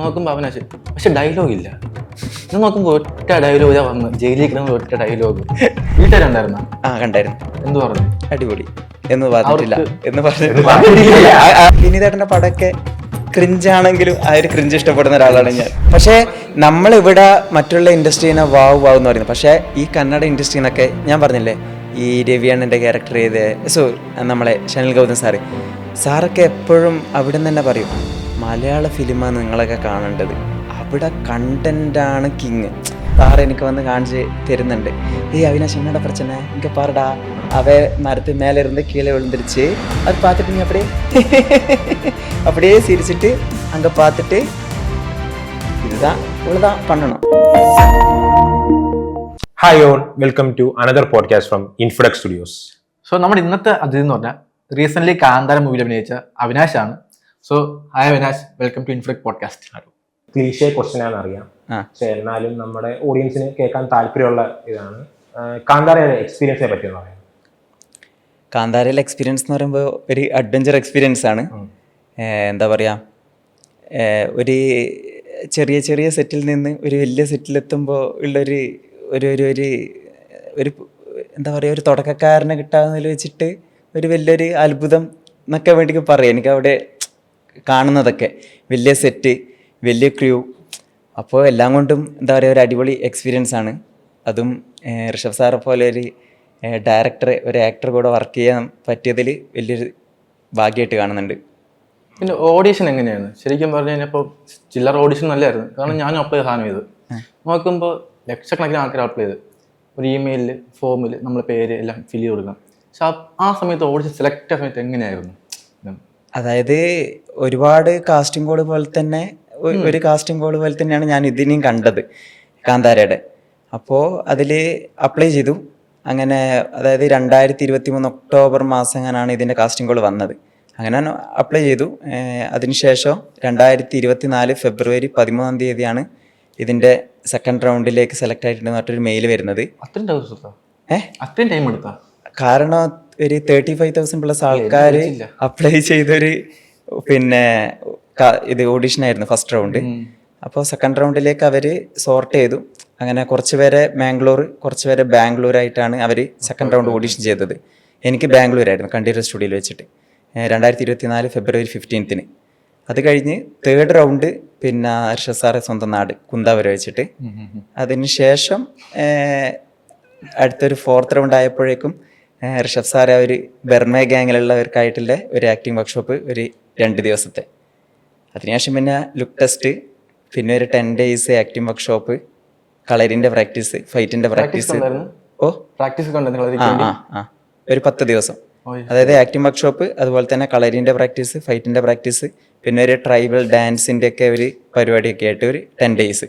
നോക്കുമ്പോൾ അവനാശ്, പക്ഷെ ഡയലോഗ് ഇല്ല. ഞാൻ നോക്കുമ്പോൾ ഒറ്റ ഡയലോഗ് വന്ന് ജയിലിൽ കിടന്ന ഒറ്റ ഡയലോഗ്. വീട്ടുകാരുണ്ടായിരുന്ന കണ്ടായിരുന്നു. എന്ത് പറഞ്ഞു? അടിപൊളി എന്ന് പറഞ്ഞിട്ടില്ല എന്ന് പറഞ്ഞിട്ടില്ല. വിനീതേട്ടന്റെ പടമൊക്കെ ക്രിഞ്ചാണെങ്കിലും ആ ഒരു ക്രിഞ്ച് ഇഷ്ടപ്പെടുന്ന ഒരാളാണ് ഞാൻ. പക്ഷേ നമ്മളിവിടെ മറ്റുള്ള ഇൻഡസ്ട്രീനെ വാവ് എന്ന് പറയുന്നത്, പക്ഷേ ഈ കന്നഡ ഇൻഡസ്ട്രീന്നൊക്കെ ഞാൻ പറഞ്ഞില്ലേ, ഈ രവിയണ്ണൻ്റെ ക്യാരക്ടർ ചെയ്ത് നമ്മളെ ഷനിൽ ഗൗതം സാറൊക്കെ എപ്പോഴും അവിടെ നിന്ന് തന്നെ പറയും, മലയാള ഫിലിമാണ് നിങ്ങളൊക്കെ കാണേണ്ടത്, അവിടെ കണ്ടന്റാണ് കിങ്. സാറ് എനിക്ക് വന്ന് കാണിച്ച് തരുന്നുണ്ട്. അവിനാശ് എന്നോட பிரச்சனை இங்கே பாருடா, அவ மரத்து மேலே இருந்து கீழே விழுந்துருச்சு, அது பார்த்துட்டு நீ அப்படியே சிரிச்சுட்டு அங்கே பார்த்துட்டு இதுதான் இவ்வளோதான் பண்ணணும். Hi all, welcome to another podcast from Infidex studios. So നമ്മുടെ ഇന്നത്തെ അതിഥി എന്ന് പറഞ്ഞാൽ റീസെന്റ് കാന്താര മൂവിയിൽ അഭിനയിച്ച അവിനാശാണ്. So hi Avinash, welcome to Infidex podcast. Cliche question ആണെന്ന് അറിയാം, പക്ഷെ എന്നാലും നമ്മുടെ ഓഡിയൻസിന് കേൾക്കാൻ താല്പര്യമുള്ള ഇതാണ്. കാന്താരയുടെ എക്സ്പീരിയൻസിനെ പറ്റിയെന്ന് പറയാം. കാന്താരയിലെ എക്സ്പീരിയൻസ് എന്ന് പറയുമ്പോൾ ഒരു അഡ്വഞ്ചർ എക്സ്പീരിയൻസ് ആണ്. എന്താ പറയുക, ഒരു ചെറിയ ചെറിയ സെറ്റിൽ നിന്ന് ഒരു വലിയ സെറ്റിലെത്തുമ്പോൾ ഉള്ളൊരു ഒരു ഒരു ഒരു ഒരു എന്താ പറയുക, ഒരു തുടക്കക്കാരനെ കിട്ടാവുന്നതിൽ വെച്ചിട്ട് ഒരു വലിയൊരു അത്ഭുതം എന്നൊക്കെ വേണ്ടി പറയാം. എനിക്കവിടെ കാണുന്നതൊക്കെ വലിയ സെറ്റ്, വലിയ ക്രൂ, അപ്പോൾ എല്ലാം കൊണ്ടും എന്താ പറയുക ഒരു അടിപൊളി എക്സ്പീരിയൻസ് ആണ്. അതും ഋഷഭ് സാറെ പോലെ ഒരു ഡയറക്ടർ, ഒരു ആക്ടർ കൂടെ വർക്ക് ചെയ്യാൻ പറ്റിയതിൽ വലിയൊരു ഭാഗ്യമായിട്ട് കാണുന്നുണ്ട്. പിന്നെ ഓഡീഷൻ എങ്ങനെയാണ്? ശരിക്കും പറഞ്ഞു കഴിഞ്ഞാൽ ഇപ്പോൾ ചില്ലർ ഓഡീഷൻ നല്ലായിരുന്നു. കാരണം ഞാൻ അപ്ലൈ ചെയ്ത സാധനം ഇത് നോക്കുമ്പോൾ ലക്ഷക്കണക്കിന് ആൾക്കാർ അപ്ലൈ ചെയ്ത് ഒരു ഇമെയിലിൽ ഫോമിൽ നമ്മൾ പേര് എല്ലാം ഫില്ല് ചെയ്ത് കൊടുക്കണം. പക്ഷെ ആ സമയത്ത് ഓഡിഷൻ സെലക്ട് ചെയ്യുന്ന സമയത്ത് എങ്ങനെയായിരുന്നു? അതായത് ഒരുപാട് കാസ്റ്റിംഗ് കോൾ പോലെ തന്നെ ഒരു കാസ്റ്റിംഗ് കോൾ പോലെ തന്നെയാണ് ഞാൻ ഇതിനെയും കണ്ടത് കാന്താരയുടെ. അപ്പോൾ അതിൽ അപ്ലൈ ചെയ്തു. അങ്ങനെ അതായത് 2023 ഒക്ടോബർ മാസം അങ്ങനെയാണ് ഇതിൻ്റെ കാസ്റ്റിംഗ് കോൾ വന്നത്. അങ്ങനെ അപ്ലൈ ചെയ്തു. അതിനുശേഷം 2024 ഫെബ്രുവരി 13 തീയതിയാണ് ഇതിൻ്റെ സെക്കൻഡ് റൗണ്ടിലേക്ക് സെലക്ട് ആയിട്ട് മറ്റൊരു മെയിൽ വരുന്നത്. അത്രയും ടൈം എടുത്താ? കാരണം ഒരു 35,000+ ആൾക്കാർ അപ്ലൈ ചെയ്തൊരു പിന്നെ ഇത് ഓഡീഷനായിരുന്നു ഫസ്റ്റ് റൗണ്ട്. അപ്പോൾ സെക്കൻഡ് റൗണ്ടിലേക്ക് അവർ സോർട്ട് ചെയ്തു. അങ്ങനെ കുറച്ച് പേരെ മാംഗ്ലൂർ, കുറച്ച് പേരെ ബാംഗ്ലൂരായിട്ടാണ് അവർ സെക്കൻഡ് റൗണ്ട് ഓഡീഷൻ ചെയ്തത്. എനിക്ക് ബാംഗ്ലൂരായിരുന്നു, കണ്ടീര സ്റ്റുഡിയോയിൽ വെച്ചിട്ട് 2024 ഫെബ്രുവരി 15. അത് കഴിഞ്ഞ് തേർഡ് റൗണ്ട് പിന്നെ ഋഷഭ് സാറെ സ്വന്തം നാട് കുന്താവൂർ വെച്ചിട്ട്. അതിനുശേഷം അടുത്തൊരു ഫോർത്ത് റൗണ്ട് ആയപ്പോഴേക്കും ഋഷഭ് സാറെ ഒരു ബർമ ഗ്യാങ്ങിലുള്ളവർക്കായിട്ടുള്ള ഒരു ആക്ടിങ് വർക്ക്ഷോപ്പ് ഒരു 2 ദിവസത്തെ. അതിനുശേഷം പിന്നെ ലുക്ക് ടെസ്റ്റ്, പിന്നെ ഒരു 10 days ആക്ടിങ് വർക്ക്ഷോപ്പ്, കളറിൻ്റെ പ്രാക്ടീസ്, ഫൈറ്റിൻ്റെ പ്രാക്ടീസ്. ഒരു 10 ദിവസം. അതായത് ആക്ടിങ് വർക്ക്ഷോപ്പ്, അതുപോലെ തന്നെ കളറിൻ്റെ പ്രാക്ടീസ്, ഫൈറ്റിൻ്റെ പ്രാക്ടീസ്, പിന്നെ ഒരു ട്രൈബൽ ഡാൻസിൻ്റെ ഒക്കെ ഒരു പരിപാടിയൊക്കെ ആയിട്ട് ഒരു 10 days.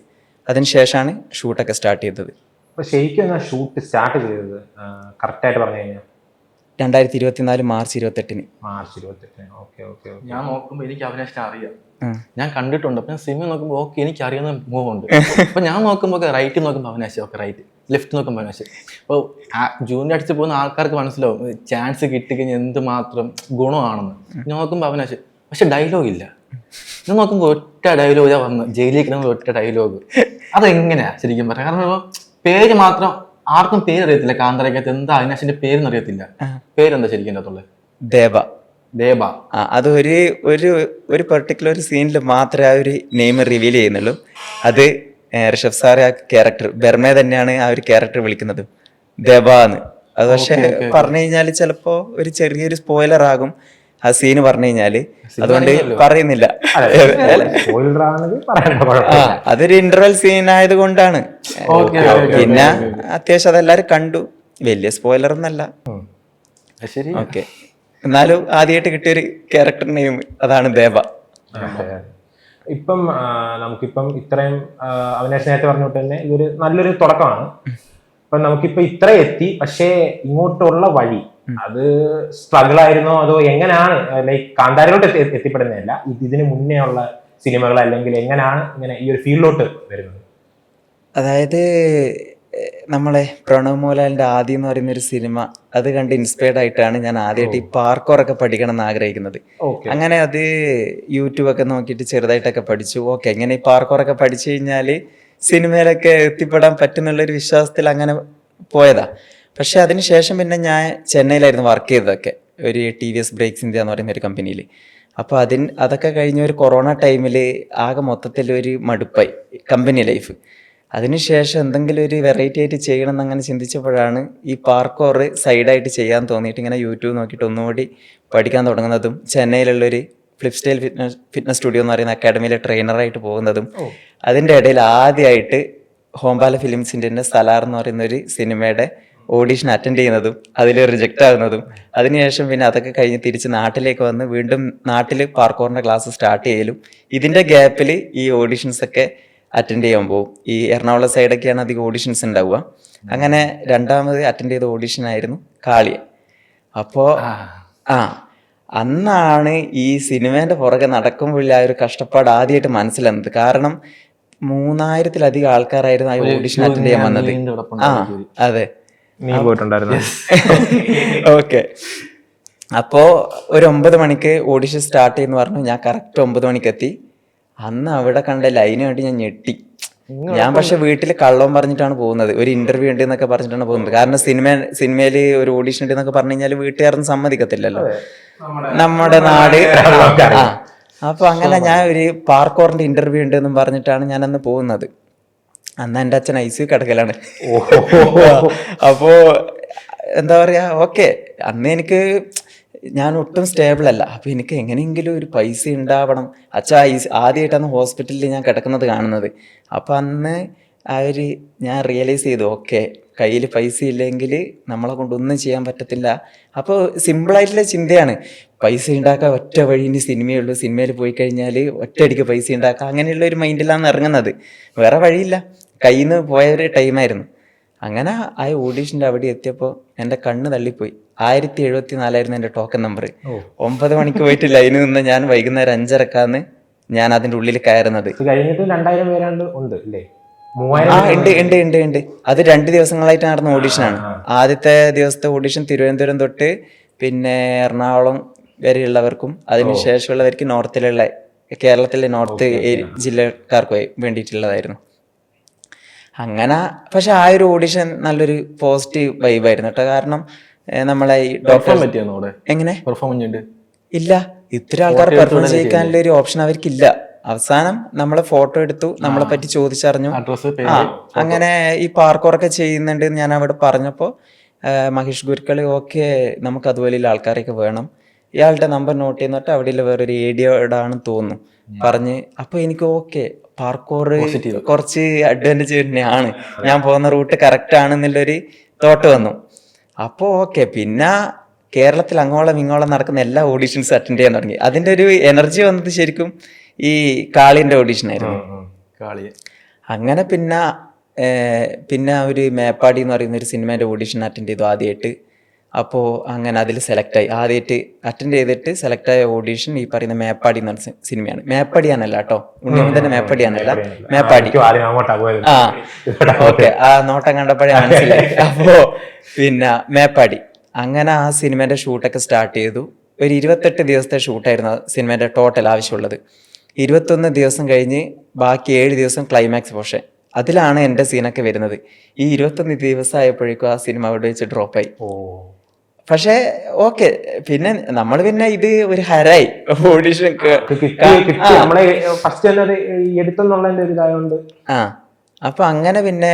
അതിനുശേഷമാണ് ഷൂട്ടൊക്കെ സ്റ്റാർട്ട് ചെയ്തത്. ശരിക്കും ഷൂട്ട് സ്റ്റാർട്ട് ചെയ്തത് കറക്റ്റായിട്ട് പറഞ്ഞു കഴിഞ്ഞാൽ 2024 മാർച്ച് 28. ഞാൻ നോക്കുമ്പോൾ എനിക്ക് അവിനാശിനെ അറിയാം, ഞാൻ കണ്ടിട്ടുണ്ട്. അപ്പം ഞാൻ സിനിമ നോക്കുമ്പോൾ ഓക്കെ എനിക്ക് അറിയുന്ന മൂവുണ്ട്. അപ്പം ഞാൻ നോക്കുമ്പോൾ റൈറ്റ് നോക്കുമ്പോൾ അവിനാശ്, ഓക്കെ റൈറ്റ്, ലെഫ്റ്റ് നോക്കുമ്പോൾ അവിനാശ്. അപ്പോൾ ജൂനിയർ അടിച്ച് പോകുന്ന ആൾക്കാർക്ക് മനസ്സിലാവും ചാൻസ് കിട്ടിക്കഴിഞ്ഞാൽ എന്തുമാത്രം ഗുണമാണെന്ന്. ഞാൻ നോക്കുമ്പോൾ അവിനാശ്, പക്ഷെ ഡയലോഗ് ഇല്ല. ഞാൻ നോക്കുമ്പോൾ ഒറ്റ ഡയലോഗ് വന്ന് ജയിലിൽ കിടന്ന ഒറ്റ ഡയലോഗ്. അതെങ്ങനെയാ ശരിക്കും പറയാം? കാരണം ഇപ്പോൾ പേര് മാത്രം, ആർക്കും പേരറിയത്തില്ല കാന്താരക്കകത്ത് എന്താ അവിനാശിന്റെ പേരെന്ന് അറിയത്തില്ല. പേരെന്താ ശരിക്കും അതിനകത്തുള്ളത്? ദേബ. അത് ഒരു പെർട്ടിക്കുലർ സീനിൽ മാത്രമേ ആ ഒരു നെയിം റിവീൽ ചെയ്യുന്നുള്ളൂ. അത് ഋഷഭ് സാറെ ആ ക്യാരക്ടർ ബർമ തന്നെയാണ് ആ ഒരു ക്യാരക്ടർ വിളിക്കുന്നത്, ദേബ എന്ന്. അത് പക്ഷെ പറഞ്ഞു കഴിഞ്ഞാൽ ചിലപ്പോ ഒരു ചെറിയൊരു സ്പോയിലർ ആകും ആ സീന് പറഞ്ഞു കഴിഞ്ഞാല്, അതുകൊണ്ട് പറയുന്നില്ല. അതൊരു ഇന്റർവെൽ സീൻ ആയത് കൊണ്ടാണ്. പിന്നെ അത്യാവശ്യം അതെല്ലാരും കണ്ടു, വലിയ സ്പോയിലർ ഒന്നല്ല. ഓക്കെ, എന്നാലും ആദ്യമായിട്ട് കിട്ടിയൊരു ക്യാരക്ടർ നെയിം അതാണ് ദേബ. ഇപ്പം നമുക്കിപ്പം ഇത്രയും അവിനാശ് നേരത്തെ പറഞ്ഞിട്ട് തന്നെ ഇതൊരു നല്ലൊരു തുടക്കമാണ്. അപ്പൊ നമുക്കിപ്പോ ഇത്ര എത്തി, പക്ഷേ ഇങ്ങോട്ടുള്ള വഴി അത് സ്ട്രഗിൾ ആയിരുന്നോ അതോ എങ്ങനെയാണ്? ലൈക്ക് കാന്താരയിലോട്ട് എത്തിപ്പെടുന്നതല്ല, ഇതിന് മുന്നേ ഉള്ള സിനിമകൾ അല്ലെങ്കിൽ എങ്ങനെയാണ് ഇങ്ങനെ ഈ ഒരു ഫീൽഡിലോട്ട് വരുന്നത്? അതായത് നമ്മളെ പ്രണവ് മോഹൻലാലിന്റെ ആദ്യം എന്ന് പറയുന്ന ഒരു സിനിമ അത് കണ്ട് ഇൻസ്പയർഡ് ആയിട്ടാണ് ഞാൻ ആദ്യമായിട്ട് ഈ പാർക്കോറൊക്കെ പഠിക്കണം എന്ന് ആഗ്രഹിക്കുന്നത്. അങ്ങനെ അത് യൂട്യൂബൊക്കെ നോക്കിയിട്ട് ചെറുതായിട്ടൊക്കെ പഠിച്ചു. ഓക്കെ, എങ്ങനെ ഈ പാർക്കോറൊക്കെ പഠിച്ചു കഴിഞ്ഞാൽ സിനിമയിലൊക്കെ എത്തിപ്പെടാൻ പറ്റുന്നുള്ളൊരു വിശ്വാസത്തിൽ അങ്ങനെ പോയതാ. പക്ഷെ അതിനുശേഷം പിന്നെ ഞാൻ ചെന്നൈയിലായിരുന്നു വർക്ക് ചെയ്തതൊക്കെ, ഒരു TVS ബ്രേക്സ് ഇന്ത്യ എന്ന് പറയുന്ന ഒരു കമ്പനിയിൽ. അപ്പോൾ അതൊക്കെ കഴിഞ്ഞ ഒരു കൊറോണ ടൈമിൽ ആകെ മൊത്തത്തിൽ ഒരു മടുപ്പായി കമ്പനി ലൈഫ്. അതിനുശേഷം എന്തെങ്കിലും ഒരു വെറൈറ്റി ആയിട്ട് ചെയ്യണം എന്നങ്ങനെ ചിന്തിച്ചപ്പോഴാണ് ഈ പാർക്കോർ സൈഡായിട്ട് ചെയ്യാൻ തോന്നിയിട്ട് ഇങ്ങനെ യൂട്യൂബ് നോക്കിയിട്ട് ഒന്നുകൂടി പഠിക്കാൻ തുടങ്ങുന്നതും ചെന്നൈയിലുള്ളൊരു ഫ്ലിപ്പ് സ്റ്റൈൽ ഫിറ്റ്നസ് സ്റ്റുഡിയോ എന്ന് പറയുന്ന അക്കാഡമിയിലെ ട്രെയിനറായിട്ട് പോകുന്നതും അതിൻ്റെ ഇടയിൽ ആദ്യമായിട്ട് ഹോംബാല ഫിലിംസിൻ്റെ സലാർ എന്ന് പറയുന്ന ഒരു സിനിമയുടെ ഓഡീഷൻ അറ്റൻഡ് ചെയ്യുന്നതും അതിൽ റിജക്റ്റ് ആകുന്നതും അതിനുശേഷം പിന്നെ അതൊക്കെ കഴിഞ്ഞ് തിരിച്ച് നാട്ടിലേക്ക് വന്ന് വീണ്ടും നാട്ടിൽ പാർക്കോറിൻ്റെ ക്ലാസ് സ്റ്റാർട്ട് ചെയ്യലും ഇതിൻ്റെ ഗ്യാപ്പിൽ ഈ ഓഡീഷൻസ് ഒക്കെ അറ്റൻഡ് ചെയ്യാൻ പോകും. ഈ എറണാകുളം സൈഡൊക്കെയാണ് അധികം ഓഡീഷൻസ് ഉണ്ടാവുക. അങ്ങനെ രണ്ടാമത് അറ്റൻഡ് ചെയ്ത ഓഡീഷൻ ആയിരുന്നു കാളിയ. അപ്പോൾ അന്നാണ് ഈ സിനിമേൻ്റെ പുറകെ നടക്കുമ്പോൾ ആ ഒരു കഷ്ടപ്പാട് ആദ്യമായിട്ട് മനസ്സിലാകുന്നത്. കാരണം 3000-ലധികം ആൾക്കാരായിരുന്നു ആ ഓഡീഷൻ അറ്റൻഡ് ചെയ്യാൻ വന്നത്. അതെ, നീ പോയിട്ടുണ്ടായിരുന്നു. ഓക്കെ, അപ്പോൾ ഒരു 9 മണിക്ക് ഓഡിഷൻ സ്റ്റാർട്ട് ചെയ്യുന്നു പറഞ്ഞു. ഞാൻ കറക്റ്റ് 9 മണിക്ക് എത്തി. അന്ന് അവിടെ കണ്ട ലൈന് വേണ്ടി ഞാൻ ഞെട്ടി. ഞാൻ പക്ഷെ വീട്ടിൽ കള്ളവും പറഞ്ഞിട്ടാണ് പോകുന്നത്, ഒരു ഇന്റർവ്യൂ ഉണ്ട് എന്നൊക്കെ പറഞ്ഞിട്ടാണ് പോകുന്നത്. കാരണം സിനിമയിൽ ഒരു ഓഡിഷൻ ഉണ്ട് എന്നൊക്കെ പറഞ്ഞു കഴിഞ്ഞാൽ വീട്ടുകാരൊന്നും സമ്മതിക്കത്തില്ലല്ലോ, നമ്മുടെ നാട്. അപ്പൊ അങ്ങനെ ഞാൻ ഒരു പാർക്കോറിന്റെ ഇന്റർവ്യൂ ഉണ്ട് എന്നും പറഞ്ഞിട്ടാണ് ഞാൻ അന്ന് പോകുന്നത്. അന്ന് എൻ്റെ അച്ഛൻ ICU കിടക്കലാണ്. അപ്പോ എന്താ പറയാ, ഓക്കെ, അന്ന് എനിക്ക് ഞാൻ ഒട്ടും സ്റ്റേബിൾ അല്ല. അപ്പൊ എനിക്ക് എങ്ങനെയെങ്കിലും ഒരു പൈസ ഉണ്ടാവണം. ആദ്യമായിട്ടാണ് ഹോസ്പിറ്റലിൽ ഞാൻ കിടക്കുന്നത് കാണുന്നത്. അപ്പൊ അന്ന് ഞാൻ റിയലൈസ് ചെയ്തു, ഓക്കെ, കയ്യിൽ പൈസ ഇല്ലെങ്കിൽ നമ്മളെ കൊണ്ടൊന്നും ചെയ്യാൻ പറ്റത്തില്ല. അപ്പോൾ സിമ്പിളായിട്ടുള്ള ചിന്തയാണ്, പൈസ ഉണ്ടാക്കാൻ ഒറ്റ വഴി ഇനി സിനിമയുള്ളൂ, സിനിമയിൽ പോയി കഴിഞ്ഞാൽ ഒറ്റയടിക്ക് പൈസ ഉണ്ടാക്കാം, അങ്ങനെയുള്ള ഒരു മൈൻഡിലാണ് ഇറങ്ങുന്നത്. വേറെ വഴിയില്ല, കയ്യിൽ നിന്ന് പോയ ഒരു ടൈമായിരുന്നു. അങ്ങനെ ആ ഓഡീഷൻ്റെ അവിടെ എത്തിയപ്പോൾ എൻ്റെ കണ്ണ് തള്ളിപ്പോയി. 1074 എൻ്റെ ടോക്കൺ നമ്പർ. 9 മണിക്ക് പോയിട്ട് ലൈനിൽ നിന്ന് ഞാൻ വൈകുന്നേരം 5:30 ഞാൻ അതിൻ്റെ ഉള്ളിൽ കയറുന്നത്. കഴിഞ്ഞിട്ട് 2000 പേരാണ്ട് ഉണ്ട് അല്ലേ? ഉണ്ട്. അത് 2 ദിവസങ്ങളായിട്ട് നടന്ന ഓഡീഷനാണ്. ആദ്യത്തെ ദിവസത്തെ ഓഡീഷൻ തിരുവനന്തപുരം തൊട്ട് പിന്നെ എറണാകുളം വരെയുള്ളവർക്കും അതിനുശേഷമുള്ളവർക്ക് നോർത്തിലുള്ള കേരളത്തിലെ നോർത്ത് ജില്ലക്കാർക്ക് വേണ്ടിയിട്ടുള്ളതായിരുന്നു. അങ്ങനെ പക്ഷെ ആ ഒരു ഓഡിഷൻ നല്ലൊരു പോസിറ്റീവ് വൈബായിരുന്നു കേട്ടോ. കാരണം നമ്മളെ ഈ ഡോക്ടർ എങ്ങനെ ഇല്ല, ഇത്ര ആൾക്കാർ പെർഫോം ചെയ്യിക്കാനുള്ള ഒരു ഓപ്ഷൻ അവർക്കില്ല. അവസാനം നമ്മളെ ഫോട്ടോ എടുത്തു, നമ്മളെ പറ്റി ചോദിച്ചറിഞ്ഞു. അങ്ങനെ ഈ പാർക്കോറൊക്കെ ചെയ്യുന്നുണ്ട് ഞാൻ അവിടെ പറഞ്ഞപ്പോൾ മഹേഷ് ഗുരുക്കൾ, ഓക്കെ, നമുക്ക് അതുപോലെയുള്ള ആൾക്കാരൊക്കെ വേണം, ഇയാളുടെ നമ്പർ നോട്ട് ചെയ്യുന്നിട്ട് അവിടെയുള്ള വേറൊരു ഏരിയയോടാണ് തോന്നുന്നു പറഞ്ഞ്. അപ്പൊ എനിക്ക് ഓക്കെ, പാർക്കോർ കുറച്ച് അഡ്വാൻറ്റേജ് തന്നെയാണ്, ഞാൻ പോകുന്ന റൂട്ട് കറക്റ്റ് ആണെന്നുള്ളൊരു തോട്ട് വന്നു. അപ്പോൾ ഓക്കെ, പിന്നെ കേരളത്തിൽ അങ്ങോളം ഇങ്ങോളം നടക്കുന്ന എല്ലാ ഓഡീഷൻസ് അറ്റൻഡ് ചെയ്യാൻ തുടങ്ങി. അതിൻ്റെ ഒരു എനർജി വന്നത് ശരിക്കും ഈ കാളിൻ്റെ ഓഡീഷൻ ആയിരുന്നു. അങ്ങനെ പിന്നെ ഒരു മേപ്പാടി എന്ന് പറയുന്ന ഒരു സിനിമേൻ്റെ ഓഡീഷൻ അറ്റൻഡ് ചെയ്തു ആദ്യമായിട്ട്. അപ്പോൾ അങ്ങനെ അതിൽ സെലക്റ്റായി. ആദ്യമായിട്ട് അറ്റൻഡ് ചെയ്തിട്ട് സെലക്റ്റായ ഓഡീഷൻ ഈ പറയുന്ന മേപ്പാടി എന്ന് പറഞ്ഞ സിനിമയാണ്. മേപ്പാടിയാണല്ല കേട്ടോ, ഉണ്ണിമുന്തൻ്റെ മേപ്പാടിയാണല്ല, മേപ്പാടി. ഓക്കെ, ആ നോട്ടം കണ്ടപ്പോഴേ മനസ്സിലായി. അപ്പോൾ പിന്നെ മേപ്പാടി. അങ്ങനെ ആ സിനിമേൻ്റെ ഷൂട്ടൊക്കെ സ്റ്റാർട്ട് ചെയ്തു. ഒരു 28 ദിവസത്തെ ഷൂട്ടായിരുന്നു സിനിമേൻ്റെ ടോട്ടൽ ആവശ്യമുള്ളത്. 21 ദിവസം കഴിഞ്ഞ് ബാക്കി 7 ദിവസം ക്ലൈമാക്സ് പോർഷൻ, അതിലാണ് എൻ്റെ സീനൊക്കെ വരുന്നത്. ഈ 21 ദിവസം ആയപ്പോഴേക്കും ആ സിനിമ അവിടെ വെച്ച് ഡ്രോപ്പായി. പക്ഷെ ഓക്കെ, പിന്നെ നമ്മൾ പിന്നെ ഇത് ഒരു ഹരായി ഓഡിഷൻ അപ്പൊ അങ്ങനെ പിന്നെ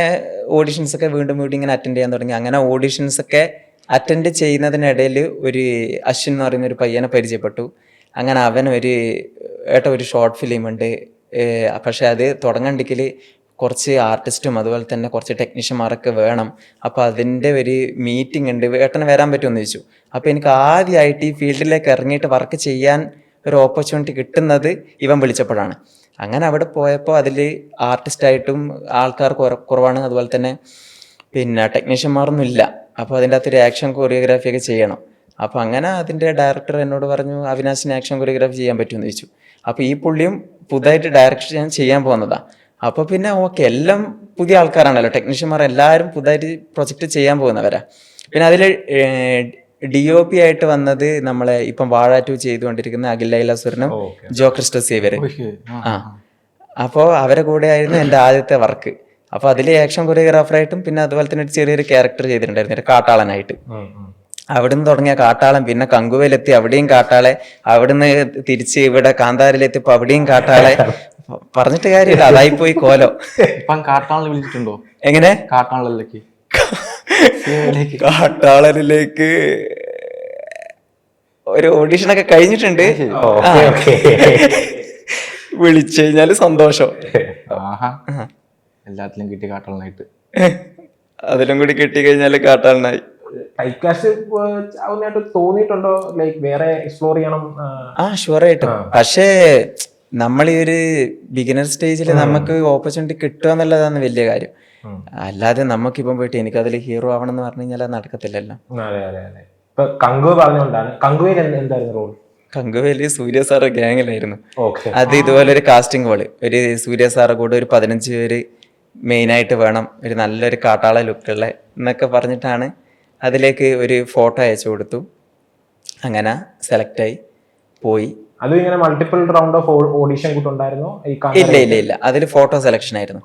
ഓഡിഷൻസ് ഒക്കെ വീണ്ടും ഇങ്ങനെ അറ്റൻഡ് ചെയ്യാൻ തുടങ്ങി. അങ്ങനെ ഓഡിഷൻസ് ഒക്കെ അറ്റൻഡ് ചെയ്യുന്നതിനിടയിൽ ഒരു അശ്വിൻ എന്ന് പറയുന്ന ഒരു പയ്യനെ പരിചയപ്പെട്ടു. അങ്ങനെ അവൻ ഒരു ഷോർട്ട് ഫിലിം ഉണ്ട്, പക്ഷെ അത് തുടങ്ങണ്ടെങ്കിൽ കുറച്ച് ആർട്ടിസ്റ്റും അതുപോലെ തന്നെ കുറച്ച് ടെക്നീഷ്യന്മാരൊക്കെ വേണം. അപ്പോൾ അതിൻ്റെ ഒരു മീറ്റിംഗ് ഉണ്ട്, ഏട്ടന് വരാൻ പറ്റുമെന്ന് ചോദിച്ചു. അപ്പോൾ എനിക്ക് ആദ്യമായിട്ട് ഈ ഫീൽഡിലേക്ക് ഇറങ്ങിയിട്ട് വർക്ക് ചെയ്യാൻ ഒരു ഓപ്പർച്യൂണിറ്റി കിട്ടുന്നത് ഇവൻ വിളിച്ചപ്പോഴാണ്. അങ്ങനെ അവിടെ പോയപ്പോൾ അതിൽ ആർട്ടിസ്റ്റായിട്ടും ആൾക്കാർ കുറവാണ്, അതുപോലെ തന്നെ പിന്നെ ടെക്നീഷ്യന്മാരൊന്നും ഇല്ല. അപ്പോൾ അതിൻ്റെ അകത്തൊരു ആക്ഷൻ കൊറിയോഗ്രാഫിയൊക്കെ ചെയ്യണം. അപ്പോൾ അങ്ങനെ അതിൻ്റെ ഡയറക്ടർ എന്നോട് പറഞ്ഞു, അവിനാശിന് ആക്ഷൻ കൊറിയോഗ്രാഫി ചെയ്യാൻ പറ്റുമെന്ന് ചോദിച്ചു. അപ്പോൾ ഈ പുള്ളിയും പുതുതായിട്ട് ഡയറക്ഷൻ ചെയ്യാൻ പോകുന്നതാണ്. അപ്പോൾ പിന്നെ ഓക്കെ, എല്ലാം പുതിയ ആൾക്കാരാണല്ലോ, ടെക്നീഷ്യന്മാർ എല്ലാവരും പുതിയതായിട്ട് പ്രൊജക്റ്റ് ചെയ്യാൻ പോകുന്നവരാ. പിന്നെ അതിൽ DOP ആയിട്ട് വന്നത് നമ്മളെ ഇപ്പം വാഴ 2 ചെയ്തുകൊണ്ടിരിക്കുന്ന അഖിൽ ലൈലാസുരനും ജോ ക്രിസ്റ്റോ സേവ്യർ. ആ, അപ്പോൾ അവരെ കൂടെ ആയിരുന്നു എൻ്റെ ആദ്യത്തെ വർക്ക്. അപ്പോൾ അതിൽ ആക്ഷൻ കൊറിയോഗ്രാഫറായിട്ടും പിന്നെ അതുപോലെ തന്നെ ഒരു ചെറിയൊരു ക്യാരക്ടർ ചെയ്തിട്ടുണ്ടായിരുന്നു, ഒരു കാട്ടാളനായിട്ട്. അവിടുന്ന് തുടങ്ങിയ കാട്ടാളൻ, പിന്നെ കങ്കുവയിലെത്തി അവിടെയും കാട്ടാളെ, അവിടുന്ന് തിരിച്ച് ഇവിടെ കാന്താരിലെത്തിയപ്പോ അവിടെയും കാട്ടാളെ. പറഞ്ഞിട്ട് കാര്യമില്ല, അതായി പോയി കോലോ. ഇപ്പം കാട്ടാളനെ വിളിച്ചിട്ടുണ്ടോ? എങ്ങനെ? കാട്ടാളനിലേക്ക് കാട്ടാളനിലേക്ക് ഒരു ഓഡീഷനൊക്കെ കഴിഞ്ഞിട്ടുണ്ട്. വിളിച്ചു കഴിഞ്ഞാല് സന്തോഷം. എല്ലാത്തിലും കിട്ടി കാട്ടാളനായിട്ട്. അതിലും കൂടി കിട്ടി കഴിഞ്ഞാല് കാട്ടാളനായി. തോന്നിയിട്ടുണ്ടോ ലൈക്ക് വേറെ എക്സ്പ്ലോർ ചെയ്യണം? ഷുവറായിട്ടും. പക്ഷേ നമ്മൾ ഈ ഒരു ബിഗിനർ സ്റ്റേജിൽ നമുക്ക് ഓപ്പർച്യൂണിറ്റി കിട്ടുക എന്നുള്ളതാണ് വലിയ കാര്യം. അല്ലാതെ നമുക്കിപ്പം പോയിട്ട് എനിക്കതിൽ ഹീറോ ആവണം എന്ന് പറഞ്ഞു കഴിഞ്ഞാൽ അത് നടക്കത്തില്ലല്ലോ. കങ്കുവയില് സൂര്യ സാറ് ഗ്യാങ്ങിലായിരുന്നു. അത് ഇതുപോലെ ഒരു കാസ്റ്റിംഗ് കോള്, ഒരു സൂര്യ സാറെ കൂടെ ഒരു 15 പേര് മെയിനായിട്ട് വേണം, ഒരു നല്ലൊരു കാട്ടാള ലുക്കുള്ള എന്നൊക്കെ പറഞ്ഞിട്ടാണ് അതിലേക്ക് ഒരു ഫോട്ടോ അയച്ചു കൊടുത്തു. അങ്ങനെ സെലക്റ്റായി പോയി. അത് ഇങ്ങനെ മൾട്ടിപ്പിൾ റൗണ്ട് ഓഫ് ഓഡിഷൻ കൂട്ടുണ്ടായിരുന്നോ? ഇല്ല, അതിൽ ഫോട്ടോ സെലക്ഷൻ ആയിരുന്നു.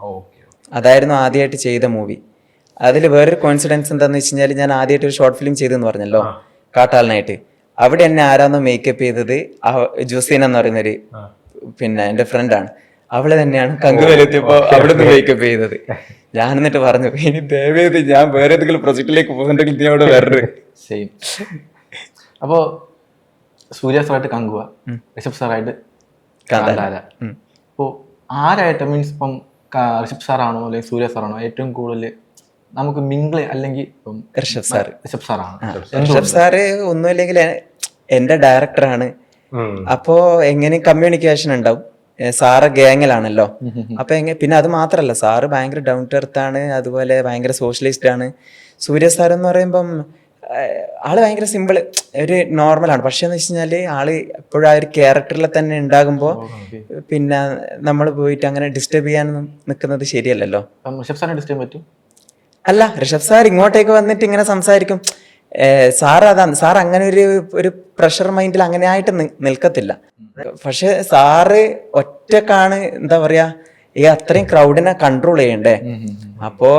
അതായിരുന്നു ആദ്യമായിട്ട് ചെയ്ത മൂവി. അതിൽ വേറൊരു കോയിൻസിഡൻസ് എന്താണെന്ന് വെച്ച് കഴിഞ്ഞാൽ, ഞാൻ ആദ്യമായിട്ട് ഒരു ഷോർട്ട് ഫിലിം ചെയ്തെന്ന് പറഞ്ഞല്ലോ കാട്ടാളനായിട്ട്. അവിടെ എന്നെ ആരാന്നോ മേക്കപ്പ് ചെയ്തത് ജോസീന എന്ന് പറയുന്നൊരു പിന്നെ എൻ്റെ ഫ്രണ്ടാണ്. അവള് തന്നെയാണ് കങ്കുവയിലെത്തിയപ്പോ അവിടുന്ന് മേക്കപ്പ് ചെയ്തത്. ഞാൻ എന്നിട്ട് പറഞ്ഞു, ഇനി ദയവേത് ഞാൻ വേറെ ഏതെങ്കിലും പ്രൊജക്റ്റിലേക്ക് പോകുന്നുണ്ടെങ്കിൽ നീ അവിടെ വരരുത്. സെയിം. അപ്പോൾ സൂര്യ സാറായിട്ട് കങ്കുവ, ഋഷഭ് സാറായിട്ട് കാന്താര. അപ്പോൾ ആരായിട്ട് മീൻസ് ഇപ്പം ഋഷഭ് സാറാണോ അല്ലെങ്കിൽ സൂര്യ സാറാണോ ഏറ്റവും കൂടുതൽ നമുക്ക് മിങ്കിൾ, അല്ലെങ്കിൽ ഇപ്പം ഋഷഭ് സാറാണ്. ഋഷഭ് സാറ് ഒന്നുമില്ലെങ്കിൽ എന്റെ ഡയറക്ടറാണ്. അപ്പോ എങ്ങനെ കമ്മ്യൂണിക്കേഷൻ ഉണ്ടാവും. സാറ് ഗ്യാങ്ങിലാണല്ലോ. അപ്പൊ പിന്നെ അത് മാത്രല്ല, സാറ് ഭയങ്കര ഡൗൺ ടു എർത്ത് ആണ്, അതുപോലെ ഭയങ്കര സോഷ്യലിസ്റ്റ് ആണ്. സൂര്യ സാർ എന്ന് പറയുമ്പം ആള് ഭയങ്കര സിമ്പിൾ, ഒരു നോർമലാണ്. പക്ഷെ എന്ന് വെച്ച് കഴിഞ്ഞാല് ആള് എപ്പോഴും ആ ഒരു ക്യാരക്ടറിൽ തന്നെ ഉണ്ടാകുമ്പോ പിന്നെ നമ്മൾ പോയിട്ട് അങ്ങനെ ഡിസ്റ്റർബ് ചെയ്യാൻ നിൽക്കുന്നത് ശരിയല്ലല്ലോ. ഋഷഭ് സാറിനെ ഡിസ്റ്റർബ് പറ്റും? അല്ല, ഋഷഭ് സാർ ഇങ്ങോട്ടേക്ക് വന്നിട്ട് ഇങ്ങനെ സംസാരിക്കും. സാറ് അതാണ്, സാർ അങ്ങനെ ഒരു പ്രഷർ മൈൻഡിൽ അങ്ങനെ ആയിട്ട് നിൽക്കത്തില്ല. പക്ഷെ സാറ് ഒറ്റക്കാണ്, എന്താ പറയാ, ഈ അത്രയും ക്രൗഡിനെ കൺട്രോൾ ചെയ്യണ്ടേ. അപ്പോ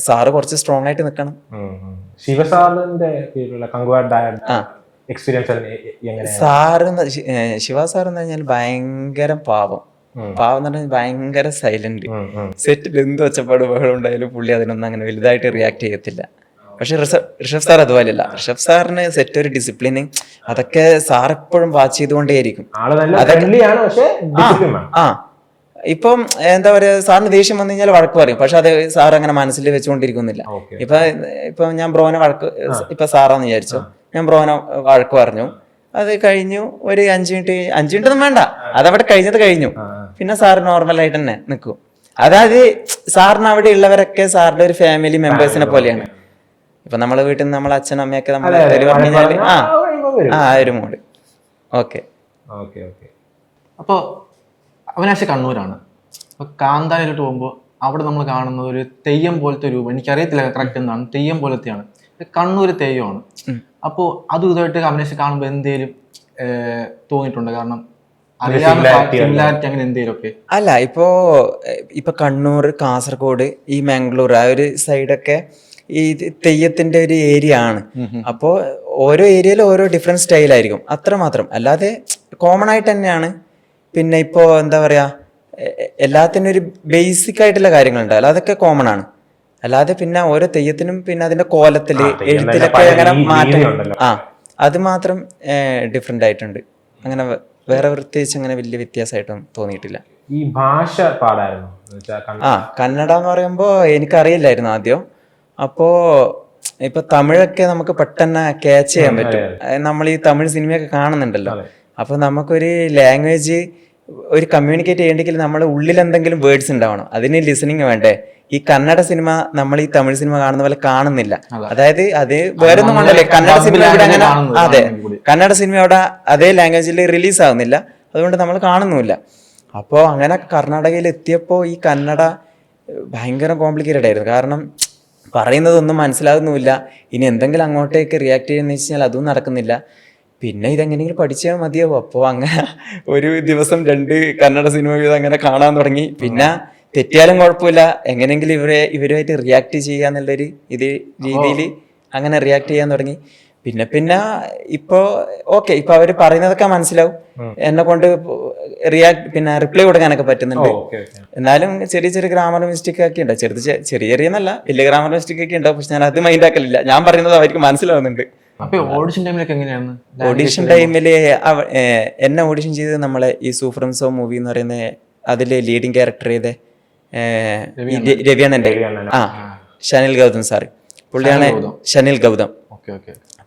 സാറ് കുറച്ച് സ്ട്രോങ് ആയിട്ട് നിൽക്കണം. ശിവസാറിന്റെ എക്സ്പീരിയൻസ് സാറ് ശിവ സാർ എന്ന് പറഞ്ഞാൽ ഭയങ്കര പാവം എന്ന് പറഞ്ഞാൽ ഭയങ്കര സൈലന്റ്. സെറ്റിൽ എന്ത് ഒച്ചപ്പാട് ബഹളം ഉണ്ടായാലും പുള്ളി അതിനൊന്നും അങ്ങനെ വലുതായിട്ട് റിയാക്ട് ചെയ്യത്തില്ല. പക്ഷെ ഋഷഭ് സാർ അതുപോലെയല്ല. ഋഷഭ് സാറിന് സെറ്റ് ഒരു ഡിസിപ്ലിന് അതൊക്കെ സാർ എപ്പോഴും വാച്ച് ചെയ്തുകൊണ്ടേയിരിക്കും. ഇപ്പം എന്താ പറയാ, സാറിന് ദേഷ്യം വന്നു കഴിഞ്ഞാൽ വഴക്ക് പറയും. പക്ഷെ അത് സാർ അങ്ങനെ മനസ്സിൽ വെച്ചുകൊണ്ടിരിക്കുന്നില്ല. ഇപ്പൊ ഞാൻ ബ്രോനെ വഴക്ക്, ഇപ്പൊ സാറാന്ന് വിചാരിച്ചു, ഞാൻ ബ്രോനെ വഴക്ക് പറഞ്ഞു, അത് കഴിഞ്ഞു. ഒരു 5 മിനിറ്റ് ഒന്നും വേണ്ട, അതവിടെ കഴിഞ്ഞു. പിന്നെ സാർ നോർമലായിട്ട് തന്നെ നിൽക്കും. അതായത് സാറിന് അവിടെ ഉള്ളവരൊക്കെ സാറിന്റെ ഒരു ഫാമിലി മെമ്പേഴ്സിനെ പോലെയാണ്. ഇപ്പൊ നമ്മളെ വീട്ടിൽ നിന്ന് നമ്മളെ അച്ഛനും അമ്മയൊക്കെ നമ്മളെ പറഞ്ഞു കഴിഞ്ഞാല് ഒരു മൂഡ്. ഓക്കെ. അപ്പോൾ അവിനാശ് കണ്ണൂരാണ്. അപ്പോൾ കാന്താരയിലോട്ട് പോകുമ്പോൾ അവിടെ നമ്മൾ കാണുന്നത് ഒരു തെയ്യം പോലത്തെ രൂപം. എനിക്കറിയത്തില്ല കറക്റ്റ് എന്താണ്, തെയ്യം പോലത്തെയാണ്. കണ്ണൂർ തെയ്യമാണ്. അപ്പോൾ അതും ഇതായിട്ട് അവിനാശ് കാണുമ്പോൾ എന്തേലും തോന്നിയിട്ടുണ്ട്? കാരണം സിമിലാരിറ്റി അങ്ങനെ എന്തേലുമൊക്കെ? അല്ല, ഇപ്പൊ കണ്ണൂർ, കാസർഗോഡ്, ഈ മാംഗ്ലൂർ ആ ഒരു സൈഡൊക്കെ ഈ തെയ്യത്തിന്റെ ഒരു ഏരിയ ആണ്. അപ്പോ ഓരോ ഏരിയയിലും ഓരോ ഡിഫറെന്റ് സ്റ്റൈലായിരിക്കും, അത്രമാത്രം. അല്ലാതെ കോമൺ ആയിട്ട് തന്നെയാണ്. പിന്നെ ഇപ്പോ എന്താ പറയാ, എല്ലാത്തിനും ഒരു ബേസിക് ആയിട്ടുള്ള കാര്യങ്ങളുണ്ട്, അതൊക്കെ കോമൺ ആണ്. അല്ലാതെ പിന്നെ ഓരോ തെയ്യത്തിനും പിന്നെ അതിന്റെ കോലത്തില്, എഴുത്തിലൊക്കെ അങ്ങനെ മാറ്റം, അത് മാത്രം ഡിഫറെന്റ് ആയിട്ടുണ്ട്. അങ്ങനെ വേറെ പ്രത്യേകിച്ച് അങ്ങനെ വലിയ വ്യത്യാസമായിട്ടും തോന്നിയിട്ടില്ല. ഈ ഭാഷ പാടായിരുന്നു. കന്നഡ എന്ന് പറയുമ്പോ എനിക്കറിയില്ലായിരുന്നു ആദ്യം. അപ്പോ ഇപ്പൊ തമിഴൊക്കെ നമുക്ക് പെട്ടെന്ന് ക്യാച്ച് ചെയ്യാൻ പറ്റും. നമ്മൾ ഈ തമിഴ് സിനിമയൊക്കെ കാണുന്നുണ്ടല്ലോ. അപ്പൊ നമുക്കൊരു ലാംഗ്വേജ് ഒരു കമ്മ്യൂണിക്കേറ്റ് ചെയ്യണമെങ്കിൽ നമ്മുടെ ഉള്ളിൽ എന്തെങ്കിലും വേർഡ്സ് ഉണ്ടാവണം, അതിന് ലിസണിങ് വേണ്ടേ. ഈ കന്നഡ സിനിമ നമ്മൾ ഈ തമിഴ് സിനിമ കാണുന്ന പോലെ കാണുന്നില്ല. അതായത് അത് വേറെ ഒന്നും കൊണ്ടല്ലേ, കന്നഡ സിനിമ ഇവിടെ അങ്ങനെ, അതെ, കന്നഡ സിനിമ അവിടെ അതേ ലാംഗ്വേജിൽ റിലീസ് ആവുന്നില്ല, അതുകൊണ്ട് നമ്മൾ കാണുന്നുമില്ല. അപ്പോൾ അങ്ങനെ കർണാടകയിൽ എത്തിയപ്പോൾ ഈ കന്നഡ ഭയങ്കര കോംപ്ലിക്കേറ്റഡ് ആയിരുന്നു. കാരണം പറയുന്നതൊന്നും മനസ്സിലാകുന്നുമില്ല. ഇനി എന്തെങ്കിലും അങ്ങോട്ടേക്ക് റിയാക്ട് ചെയ്യുന്ന വെച്ച് കഴിഞ്ഞാൽ അതും നടക്കുന്നില്ല. പിന്നെ ഇതെങ്ങനെയെങ്കിലും പഠിച്ചാൽ മതിയാവും. അപ്പോൾ അങ്ങനെ ഒരു ദിവസം 2 കന്നഡ സിനിമ വീതം അങ്ങനെ കാണാൻ തുടങ്ങി. പിന്നെ തെറ്റിയാലും കുഴപ്പമില്ല, എങ്ങനെയെങ്കിലും ഇവരുമായിട്ട് റിയാക്ട് ചെയ്യാന്നുള്ളൊരു രീതിയിൽ അങ്ങനെ റിയാക്ട് ചെയ്യാൻ തുടങ്ങി. പിന്നെ ഇപ്പോ ഓക്കെ, ഇപ്പൊ അവര് പറയുന്നതൊക്കെ മനസ്സിലാവും, എന്നെ കൊണ്ട് റിപ്ലൈ കൊടുക്കാനൊക്കെ പറ്റുന്നുണ്ട്. എന്നാലും ചെറിയ ചെറിയ ഗ്രാമർ മിസ്റ്റേക്ക് ഒക്കെ ഉണ്ട്, ചെറിയ എന്നല്ല, വലിയ ഗ്രാമർ മിസ്റ്റേക്ക് ഒക്കെ ഉണ്ടാവും. പക്ഷെ ഞാൻ അത് മൈൻഡ് ആക്കലില്ല, ഞാൻ പറയുന്നത് അവർക്ക് മനസ്സിലാവുന്നുണ്ട്. ഓഡിഷൻ ടൈമിലൊക്കെ എങ്ങനെയാണ്? ഓഡിഷൻ ടൈമില് എന്നെ ഓഡിഷൻ ചെയ്തത് നമ്മളെ ഈ സൂഫ്രംസോ മൂവി എന്ന് പറയുന്ന അതില് ലീഡിങ് ക്യാരക്ടർ ചെയ്ത രവിയണ്ണന്റെ ഷനിൽ ഗൗതം സാറ്, പുള്ളിയാണ് ഷനിൽ ഗൗതം,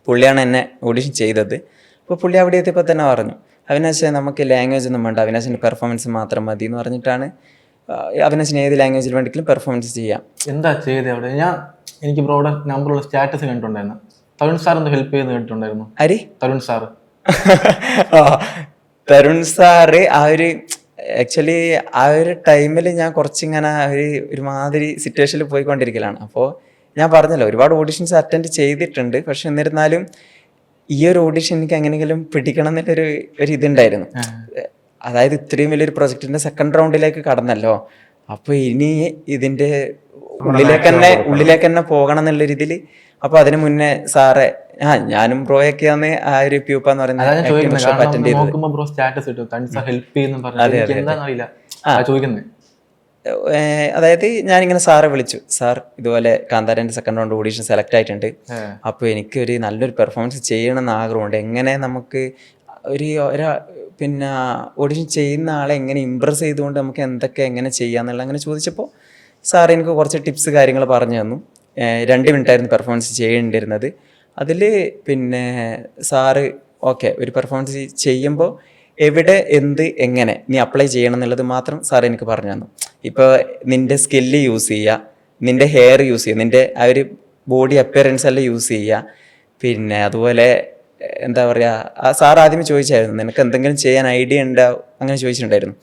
പുള്ളിയാണ് എന്നെ ഓഡിഷൻ ചെയ്തത്. അപ്പോൾ പുള്ളി അവിടെ എത്തിയപ്പോൾ തന്നെ പറഞ്ഞു, അവിനാശ് നമുക്ക് ലാംഗ്വേജ് ഒന്നും വേണ്ട, അവിനാശിന്റെ പെർഫോമൻസ് മാത്രം മതി എന്ന് പറഞ്ഞിട്ടാണ്. അവിനാശിന് ഏത് ലാംഗ്വേജിൽ വേണമെങ്കിലും പെർഫോമൻസ് ചെയ്യാം. എന്താ ചെയ്തത് അവിടെ? എനിക്ക് ബ്രോയുടെ നമ്പറുള്ള സ്റ്റാറ്റസ് കണ്ടിട്ടുണ്ടായിരുന്നു. തരുൺ സാർ ഒന്ന് ഹെൽപ്പ് ചെയ്ത് കേട്ടിട്ടുണ്ടായിരുന്നു. ആര്? Tarun sir. Tarun sir actually ആ ഒരു ടൈമിൽ ഞാൻ കുറച്ചിങ്ങനെ ഒരുമാതിരി സിറ്റുവേഷനിൽ പോയിക്കൊണ്ടിരിക്കലാണ്. അപ്പോൾ ഞാൻ പറഞ്ഞല്ലോ, ഒരുപാട് ഓഡിഷൻസ് അറ്റൻഡ് ചെയ്തിട്ടുണ്ട്. പക്ഷെ എന്നിരുന്നാലും ഈ ഒരു ഓഡിഷൻ എനിക്ക് എങ്ങനെയെങ്കിലും പിടിക്കണം എന്നുള്ളൊരു ഇതുണ്ടായിരുന്നു. അതായത് ഇത്രയും വലിയൊരു പ്രൊജക്ടിന്റെ സെക്കൻഡ് റൗണ്ടിലേക്ക് കടന്നല്ലോ, അപ്പൊ ഇനി ഇതിന്റെ ഉള്ളിലേക്ക് തന്നെ പോകണം എന്നുള്ള രീതിയിൽ. അപ്പൊ അതിന് മുന്നേ സാറെ ഞാനും ബ്രോയൊക്കെയാണ് ആ ഒരു പ്യൂപ്പ എന്ന് പറയുന്നത് അറ്റൻഡ് ചെയ്തത്. അതായത് ഞാനിങ്ങനെ സാറെ വിളിച്ചു, സാർ ഇതുപോലെ കാന്താരന്റെ സെക്കൻഡ് റൗണ്ട് ഓഡീഷൻ സെലക്ട് ആയിട്ടുണ്ട്, അപ്പോൾ എനിക്കൊരു നല്ലൊരു പെർഫോമൻസ് ചെയ്യണമെന്ന് ആഗ്രഹമുണ്ട്, എങ്ങനെ നമുക്ക് പിന്നെ ഓഡിഷൻ ചെയ്യുന്ന ആളെ എങ്ങനെ ഇമ്പ്രസ് ചെയ്തുകൊണ്ട് നമുക്ക് എങ്ങനെ ചെയ്യാന്നുള്ള അങ്ങനെ ചോദിച്ചപ്പോൾ സാർ എനിക്ക് കുറച്ച് ടിപ്സ് കാര്യങ്ങൾ പറഞ്ഞു തന്നു. 2 മിനിറ്റായിരുന്നു പെർഫോമൻസ് ചെയ്യേണ്ടിയിരുന്നത്. അതിൽ പിന്നെ സാറ് ഓക്കെ, ഒരു പെർഫോമൻസ് ചെയ്യുമ്പോൾ എവിടെ എങ്ങനെ നീ അപ്ലൈ ചെയ്യണം എന്നുള്ളത് മാത്രം സാർ എനിക്ക് പറഞ്ഞു തന്നു. ഇപ്പോൾ നിന്റെ സ്കില്ല് യൂസ് ചെയ്യുക, നിന്റെ ഹെയർ യൂസ് ചെയ്യുക, നിന്റെ ആ ഒരു ബോഡി അപ്പിയറൻസ് എല്ലാം യൂസ് ചെയ്യുക. പിന്നെ അതുപോലെ എന്താ പറയുക, ആ സാർ ആദ്യമേ ചോദിച്ചായിരുന്നു നിനക്ക് എന്തെങ്കിലും ചെയ്യാൻ ഐഡിയ ഉണ്ടാവും, അങ്ങനെ ചോദിച്ചിട്ടുണ്ടായിരുന്നു.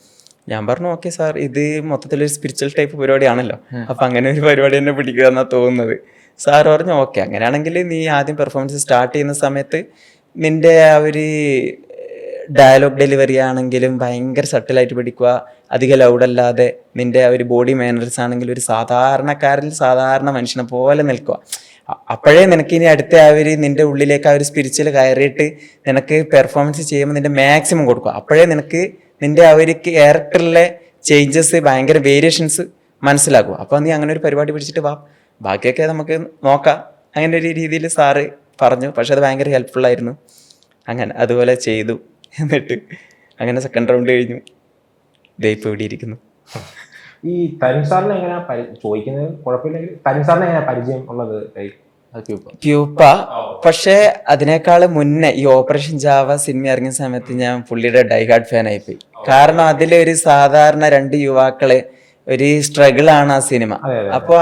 ഞാൻ പറഞ്ഞു ഓക്കെ സാർ, ഇത് മൊത്തത്തിലൊരു സ്പിരിച്വൽ ടൈപ്പ് പരിപാടിയാണല്ലോ, അപ്പം അങ്ങനെ ഒരു പരിപാടി തന്നെ പിടിക്കുക എന്നാണ് തോന്നുന്നത്. സാർ പറഞ്ഞു ഓക്കെ, അങ്ങനെയാണെങ്കിൽ നീ ആദ്യം പെർഫോമൻസ് സ്റ്റാർട്ട് ചെയ്യുന്ന സമയത്ത് നിന്റെ ആ ഒരു ഡയലോഗ് ഡെലിവറി ആണെങ്കിലും ഭയങ്കര സട്ടിലായിട്ട് പിടിക്കുക, അധികം ലൗഡല്ലാതെ. നിന്റെ ആ ഒരു ബോഡി മാനേഴ്സ് ആണെങ്കിലും ഒരു സാധാരണ മനുഷ്യനെ പോലെ നിൽക്കുക. അപ്പോഴേ നിനക്ക് ഇനി അടുത്ത ആ ഒരു നിന്റെ ഉള്ളിലേക്ക് ആ ഒരു സ്പിരിച്വൽ കയറിയിട്ട് നിനക്ക് പെർഫോമൻസ് ചെയ്യുമ്പോൾ നിന്റെ മാക്സിമം കൊടുക്കുക. അപ്പോഴേ നിനക്ക് നിന്റെ ആ ഒരു ക്യാരക്ടറിലെ ചേഞ്ചസ്, ഭയങ്കര വേരിയേഷൻസ് മനസ്സിലാക്കുക. അപ്പോൾ നീ അങ്ങനെ ഒരു പരിപാടി പിടിച്ചിട്ട് വാ, ബാക്കിയൊക്കെ നമുക്ക് നോക്കാം, അങ്ങനെ ഒരു രീതിയിൽ സാറ് പറഞ്ഞു. പക്ഷെ അത് ഭയങ്കര ഹെൽപ്ഫുൾ ആയിരുന്നു. അങ്ങനെ അതുപോലെ ചെയ്തു. എന്നിട്ട് അങ്ങനെ സെക്കൻഡ് റൗണ്ട് കഴിഞ്ഞു. ഇപ്പോൾ ഇവിടെ ഇരിക്കുന്നു. ഈ തരുൺ സാറിനെ എങ്ങനെയാ ചോദിക്കുന്നത് കുഴപ്പമില്ലെങ്കിൽ, തരുൺ സാറിനെ എങ്ങനെയാ പരിചയം ഉള്ളത്? പ്യൂപ്പ. പക്ഷെ അതിനേക്കാൾ മുന്നേ ഈ ഓപ്പറേഷൻ ജാവ സിനിമ ഇറങ്ങിയ സമയത്ത് ഞാൻ പുള്ളിയുടെ ഡൈഹാർഡ് ഫാൻ ആയിപ്പോയി. കാരണം അതിലൊരു സാധാരണ 2 യുവാക്കളെ ഒരു സ്ട്രഗിൾ ആണ് ആ സിനിമ. അപ്പോൾ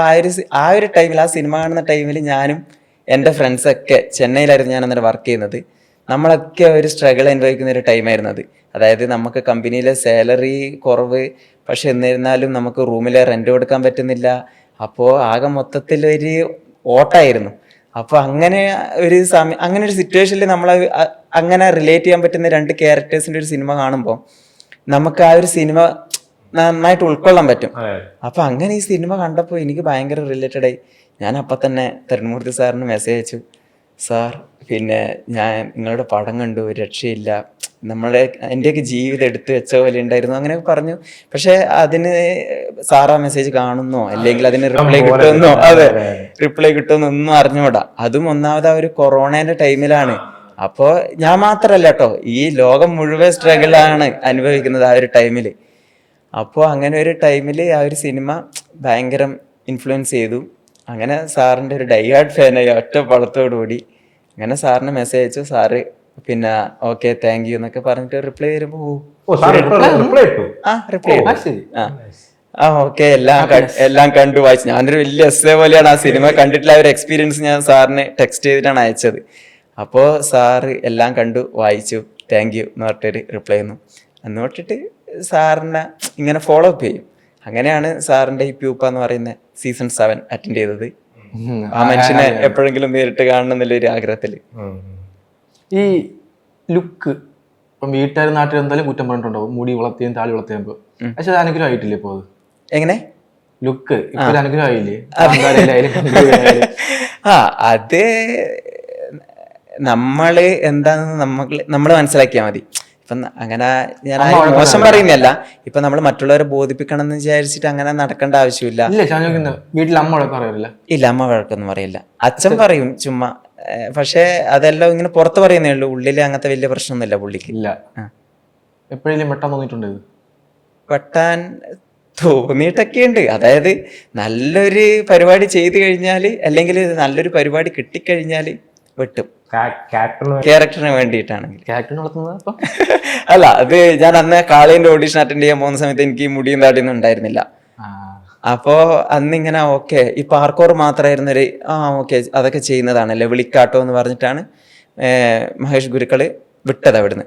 ആ ഒരു ടൈമിൽ, ആ സിനിമ കാണുന്ന ടൈമിൽ ഞാനും എൻ്റെ ഫ്രണ്ട്സൊക്കെ ചെന്നൈയിലായിരുന്നു ഞാൻ അന്നേരം വർക്ക് ചെയ്യുന്നത്. നമ്മളൊക്കെ ഒരു സ്ട്രഗിൾ അനുഭവിക്കുന്ന ഒരു ടൈമായിരുന്നു അത്. അതായത് നമുക്ക് കമ്പനിയിലെ സാലറി കുറവ്, പക്ഷെ എന്നിരുന്നാലും നമുക്ക് റൂമിലെ റെന്റ് കൊടുക്കാൻ പറ്റുന്നില്ല. അപ്പോൾ ആകെ മൊത്തത്തിലൊരു ഓട്ടായിരുന്നു. അപ്പോൾ അങ്ങനെ ഒരു അങ്ങനെ ഒരു സിറ്റുവേഷനിൽ നമ്മൾ അങ്ങനെ റിലേറ്റ് ചെയ്യാൻ പറ്റുന്ന 2 ക്യാരക്ടേഴ്സിന്റെ ഒരു സിനിമ കാണുമ്പോൾ നമുക്ക് ആ ഒരു സിനിമ നന്നായിട്ട് ഉൾക്കൊള്ളാൻ പറ്റും. അപ്പൊ അങ്ങനെ ഈ സിനിമ കണ്ടപ്പോൾ എനിക്ക് ഭയങ്കര റിലേറ്റഡ് ആയി. ഞാൻ അപ്പം തന്നെ തരുൺമൂർത്തി സാറിന് മെസ്സേജ് അയച്ചു, സാർ പിന്നെ ഞാൻ നിങ്ങളുടെ പടം കണ്ടു, ഒരു രക്ഷയില്ല, എൻ്റെയൊക്കെ ജീവിതം എടുത്തു വെച്ച പോലെ ഉണ്ടായിരുന്നു, അങ്ങനെയൊക്കെ പറഞ്ഞു. പക്ഷെ അതിന് സാറാ മെസ്സേജ് കാണുന്നോ അല്ലെങ്കിൽ അതിന് റിപ്ലൈ കിട്ടുമെന്നോ, റിപ്ലൈ കിട്ടുമെന്നോ ഒന്നും അറിഞ്ഞൂടാ. അതും ഒന്നാമത് ആ ഒരു കൊറോണേന്റെ ടൈമിലാണ്. അപ്പോൾ ഞാൻ മാത്രല്ല കേട്ടോ, ഈ ലോകം മുഴുവൻ സ്ട്രഗിളാണ് അനുഭവിക്കുന്നത് ആ ഒരു ടൈമിൽ. അപ്പോൾ അങ്ങനെ ഒരു ടൈമിൽ ആ ഒരു സിനിമ ഭയങ്കര ഇൻഫ്ലുവൻസ് ചെയ്തു. അങ്ങനെ സാറിൻ്റെ ഒരു ഡൈഹാർഡ് ഫാനായി ഒറ്റ പടത്തോടുകൂടി. അങ്ങനെ സാറിന് മെസ്സേജ് അയച്ചു. സാറ് പിന്നെ ഓക്കെ താങ്ക് യു എന്നൊക്കെ പറഞ്ഞിട്ട് റിപ്ലൈ വരുമ്പോ റിപ്ലൈ ഓക്കെ എല്ലാം കണ്ടു വായിച്ചു. ഞാനൊരു വലിയ എസ്സേ പോലെയാണ് ആ സിനിമ കണ്ടിട്ടുള്ള ഒരു എക്സ്പീരിയൻസ് ഞാൻ സാറിന് ടെക്സ്റ്റ് ചെയ്തിട്ടാണ് അയച്ചത്. അപ്പോൾ സാറ് എല്ലാം കണ്ടു വായിച്ചു, താങ്ക് യു എന്ന് പറഞ്ഞിട്ടൊരു റിപ്ലൈ തന്നു. അന്ന് തൊട്ടിട്ട് സാറിനെ ഇങ്ങനെ ഫോളോ അപ്പ് ചെയ്യും. അങ്ങനെയാണ് സാറിന്റെ ഈ പ്യൂപ്പ എന്ന് പറയുന്ന സീസൺ 7 അറ്റൻഡ് ചെയ്തത്. ആ മനുഷ്യനെ എപ്പോഴെങ്കിലും നേരിട്ട് കാണണം എന്നുള്ളൊരു ആഗ്രഹത്തില്. ഈ ലുക്ക് ഇപ്പം വീട്ടുകാർ നാട്ടിൽ എന്തായാലും കുറ്റം പറഞ്ഞിട്ടുണ്ടാവും, മുടി വളർത്തിയും താടി വളർത്തിയപ്പോ. പക്ഷെ അത് അനുഗ്രഹമായിട്ടില്ലേ ഇപ്പൊ? അത് എങ്ങനെ ലുക്ക് ഇപ്പൊ അനുഗ്രഹമായില്ലേ? അത് നമ്മള് എന്താണെന്ന് നമ്മള് മനസ്സിലാക്കിയാൽ മതി. ഇപ്പം അങ്ങനെ ഞാൻ മോശം പറയുന്നല്ല, ഇപ്പൊ നമ്മൾ മറ്റുള്ളവരെ ബോധിപ്പിക്കണം എന്ന് വിചാരിച്ചിട്ട് അങ്ങനെ നടക്കേണ്ട ആവശ്യമില്ല. വീട്ടിൽ അമ്മ പറയാറില്ല? ഇല്ല, അമ്മ വഴക്കൊന്നും പറയില്ല. അച്ഛൻ പറയും ചുമ്മാ, പക്ഷെ അതെല്ലാം ഇങ്ങനെ പുറത്ത് പറയുന്നേ ഉള്ളൂ. ഉള്ളില് അങ്ങനത്തെ വലിയ പ്രശ്നമൊന്നുമില്ല പുള്ളിക്ക്. ഇല്ല. എപ്പോഴെങ്കിലും വെട്ടാൻ തോന്നിയിട്ടുണ്ട്? വെട്ടാൻ തോന്നിയിട്ടൊക്കെ ഉണ്ട്. അതായത് നല്ലൊരു പരിപാടി ചെയ്തു കഴിഞ്ഞാല്, അല്ലെങ്കിൽ നല്ലൊരു പരിപാടി കിട്ടിക്കഴിഞ്ഞാല് വെട്ടും. ക്യാരക്ടറിന് വേണ്ടിയിട്ടാണെങ്കിൽ. അല്ല, അത് ഞാൻ അന്ന് കാളിന്റെ ഓഡീഷൻ അറ്റൻഡ് ചെയ്യാൻ പോകുന്ന സമയത്ത് എനിക്ക് മുടിയും താടിയൊന്നും ഉണ്ടായിരുന്നില്ല. അപ്പോ അന്നിങ്ങനെ ഓക്കെ ഈ പാർക്കോർ മാത്രമായിരുന്നൊരു ഓക്കെ അതൊക്കെ ചെയ്യുന്നതാണല്ലേ, വിളിക്കാട്ടോ എന്ന് പറഞ്ഞിട്ടാണ് മഹേഷ് ഗുരുക്കള് വിട്ടത് അവിടുന്ന്.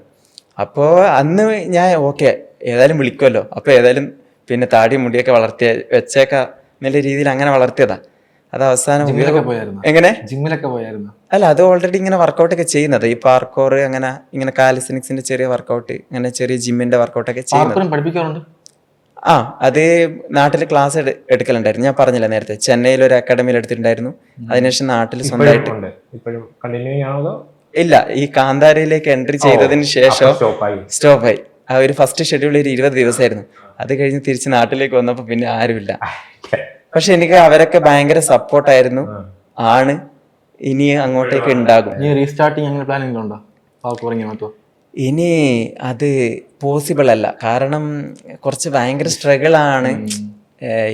അപ്പോ അന്ന് ഞാൻ ഓക്കെ ഏതായാലും വിളിക്കുമല്ലോ, അപ്പൊ ഏതായാലും പിന്നെ താടി മുടിയൊക്കെ വെച്ചേക്കാം എന്നുള്ള രീതിയിൽ അങ്ങനെ വളർത്തിയതാ. അത് അവസാനം എങ്ങനെ ജിമ്മിലൊക്കെ പോയായിരുന്നു? അല്ല, അത് ഓൾറെഡി ഇങ്ങനെ വർക്കൗട്ട് ഒക്കെ ചെയ്യുന്നത്, ഈ പാർക്കോർ അങ്ങനെ ഇങ്ങനെ കാലിസ്തനിക്സിന്റെ ചെറിയ വർക്കൗട്ട്, അങ്ങനെ ചെറിയ ജിമ്മിന്റെ വർക്കൗട്ട് ഒക്കെ ചെയ്യുന്നത്. പഠിപ്പിക്കാറുണ്ട്? അത് നാട്ടിൽ ക്ലാസ് എടുക്കലുണ്ടായിരുന്നു. ഞാൻ പറഞ്ഞില്ല നേരത്തെ, ചെന്നൈയിൽ ഒരു അക്കാഡമിയിൽ എടുത്തിട്ടുണ്ടായിരുന്നു. അതിനുശേഷം നാട്ടിൽ സ്വന്തമായിട്ട് ഇല്ല, ഈ കാന്താരയിലേക്ക് എൻട്രി ചെയ്തതിന് ശേഷം സ്റ്റോപ്പായി. ആ ഒരു ഫസ്റ്റ് ഷെഡ്യൂൾ ഒരു 20 ദിവസമായിരുന്നു. അത് കഴിഞ്ഞ് തിരിച്ച് നാട്ടിലേക്ക് വന്നപ്പോ പിന്നെ ആരുമില്ല. പക്ഷെ എനിക്ക് അവരൊക്കെ ഭയങ്കര സപ്പോർട്ടായിരുന്നു. ആണ്, ഇനി അങ്ങോട്ടേക്ക് ഉണ്ടാകും. ഇനി അത് പോസിബിൾ അല്ല, കാരണം കുറച്ച് ഭയങ്കര സ്ട്രഗിൾ ആണ്.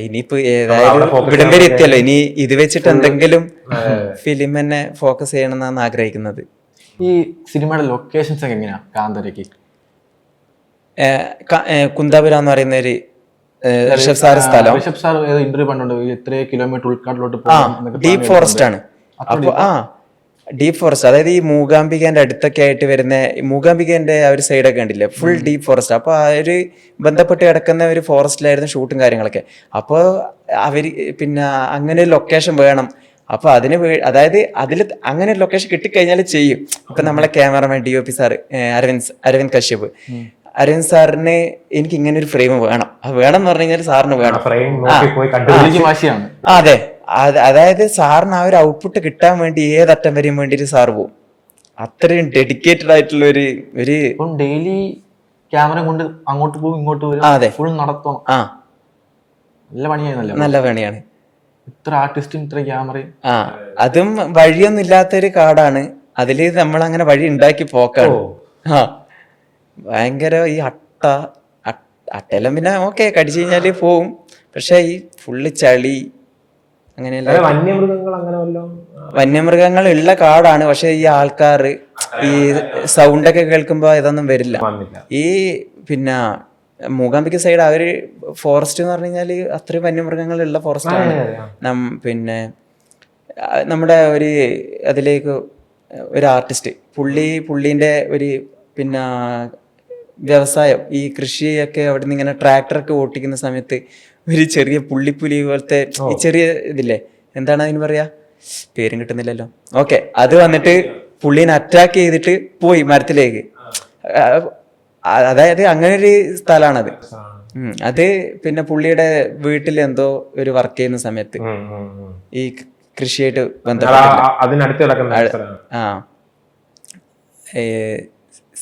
ഇനിയിപ്പോ ഏതായാലും ഇവിടം വരെ എത്തിയല്ലോ, ഇനി ഇത് വെച്ചിട്ട് എന്തെങ്കിലും ഫിലിം തന്നെ ഫോക്കസ് ചെയ്യണം എന്നാണ് ആഗ്രഹിക്കുന്നത്. ഈ സിനിമയുടെ ലൊക്കേഷൻസ് ഒക്കെ എങ്ങനെയാ കാന്താരയ്ക്ക്? കുന്താപുര എന്ന് പറയുന്ന ഒരു ഋഷഭ് സാർ സ്ഥലം. ഋഷഭ് സാർ ഇന്റർവ്യൂ കണ്ടുണ്ട്, എത്ര കിലോമീറ്റർ ഉൾക്കാട്ടിലോട്ട് ഡീപ് ഫോറസ്റ്റ് ആണ്. അപ്പൊ ഡീപ് ഫോറസ്റ്റ്, അതായത് ഈ മൂകാംബികന്റെ അടുത്തൊക്കെ ആയിട്ട് വരുന്ന മൂകാംബികന്റെ ആ ഒരു സൈഡൊക്കെ കണ്ടില്ലേ, ഫുൾ ഡീപ് ഫോറസ്റ്റ്. അപ്പൊ ആ ഒരു ബന്ധപ്പെട്ട് കിടക്കുന്ന ഒരു ഫോറസ്റ്റിലായിരുന്നു ഷൂട്ടും കാര്യങ്ങളൊക്കെ. അപ്പോൾ അവര് പിന്നെ അങ്ങനെ ഒരു ലൊക്കേഷൻ വേണം. അപ്പൊ അതിന് അതായത് അതിൽ അങ്ങനെ ഒരു ലൊക്കേഷൻ കിട്ടിക്കഴിഞ്ഞാൽ ചെയ്യും. ഇപ്പൊ നമ്മളെ cameraman DOP sir Aravind Kashyap, Aravind സാറിന് എനിക്ക് ഇങ്ങനെ ഒരു ഫ്രെയിം വേണം, അത് വേണം എന്ന് പറഞ്ഞു കഴിഞ്ഞാൽ സാറിന് വേണം. അതെ, അതായത് സാറിന് ആ ഒരു ഔട്ട്പുട്ട് കിട്ടാൻ വേണ്ടി ഏതറ്റം വരെയും വേണ്ടിയിട്ട് സാർ പോവും. അത്രയും ഡെഡിക്കേറ്റഡ് ആയിട്ടുള്ള ഒരു ഡെയിലി ക്യാമറ കൊണ്ട് അങ്ങോട്ട് പോകും ഇങ്ങോട്ട് വരും. അതെ, ഫുൾ നടത്തണം. നല്ല പണിയായിരുന്നല്ലോ. നല്ല പണിയാണ്. ഇത്ര ആർട്ടിസ്റ്റും ഇത്ര ക്യാമറയും. അതും വഴിയൊന്നും ഇല്ലാത്തൊരു കാടാണ്. അതില് നമ്മൾ അങ്ങനെ വഴി ഉണ്ടാക്കി പോക്കാണ്. ഭയങ്കര ഈ അട്ടെല്ലാം പിന്നെ ഓക്കെ കടിച്ചു കഴിഞ്ഞാല് പോവും. പക്ഷെ ഈ ഫുള്ള് ചളി അങ്ങനെയല്ല. വന്യമൃഗങ്ങൾ ഉള്ള കാടാണ്. പക്ഷെ ഈ ആൾക്കാർ ഈ സൗണ്ടൊക്കെ കേൾക്കുമ്പോ ഇതൊന്നും വരില്ല. ഈ പിന്നെ മൂകാംബിക സൈഡ് ആ ഒരു ഫോറസ്റ്റ് എന്ന് പറഞ്ഞു കഴിഞ്ഞാല് അത്രയും വന്യമൃഗങ്ങളുള്ള ഫോറസ്റ്റ് ആണ്. പിന്നെ നമ്മുടെ ഒരു അതിലേക്ക് ഒരു ആർട്ടിസ്റ്റ് പുള്ളീന്റെ ഒരു പിന്നെ വ്യവസായം, ഈ കൃഷിയൊക്കെ അവിടെ നിന്ന് ഇങ്ങനെ ട്രാക്ടറൊക്കെ ഓട്ടിക്കുന്ന സമയത്ത് ഒരു ചെറിയ പുള്ളിപ്പുലി പോലത്തെ ഈ ചെറിയ ഇതില്ലേ, എന്താണ് അതിന് പറയാ, പേരും കിട്ടുന്നില്ലല്ലോ. ഓക്കെ, അത് വന്നിട്ട് പുള്ളീനെ അറ്റാക്ക് ചെയ്തിട്ട് പോയി മരത്തിലേക്ക്. അതായത് അങ്ങനെ ഒരു സ്ഥലമാണത്. അത് പിന്നെ പുള്ളിയുടെ വീട്ടിൽ എന്തോ ഒരു വർക്ക് ചെയ്യുന്ന സമയത്ത് ഈ കൃഷിയായിട്ട് ബന്ധപ്പെട്ട്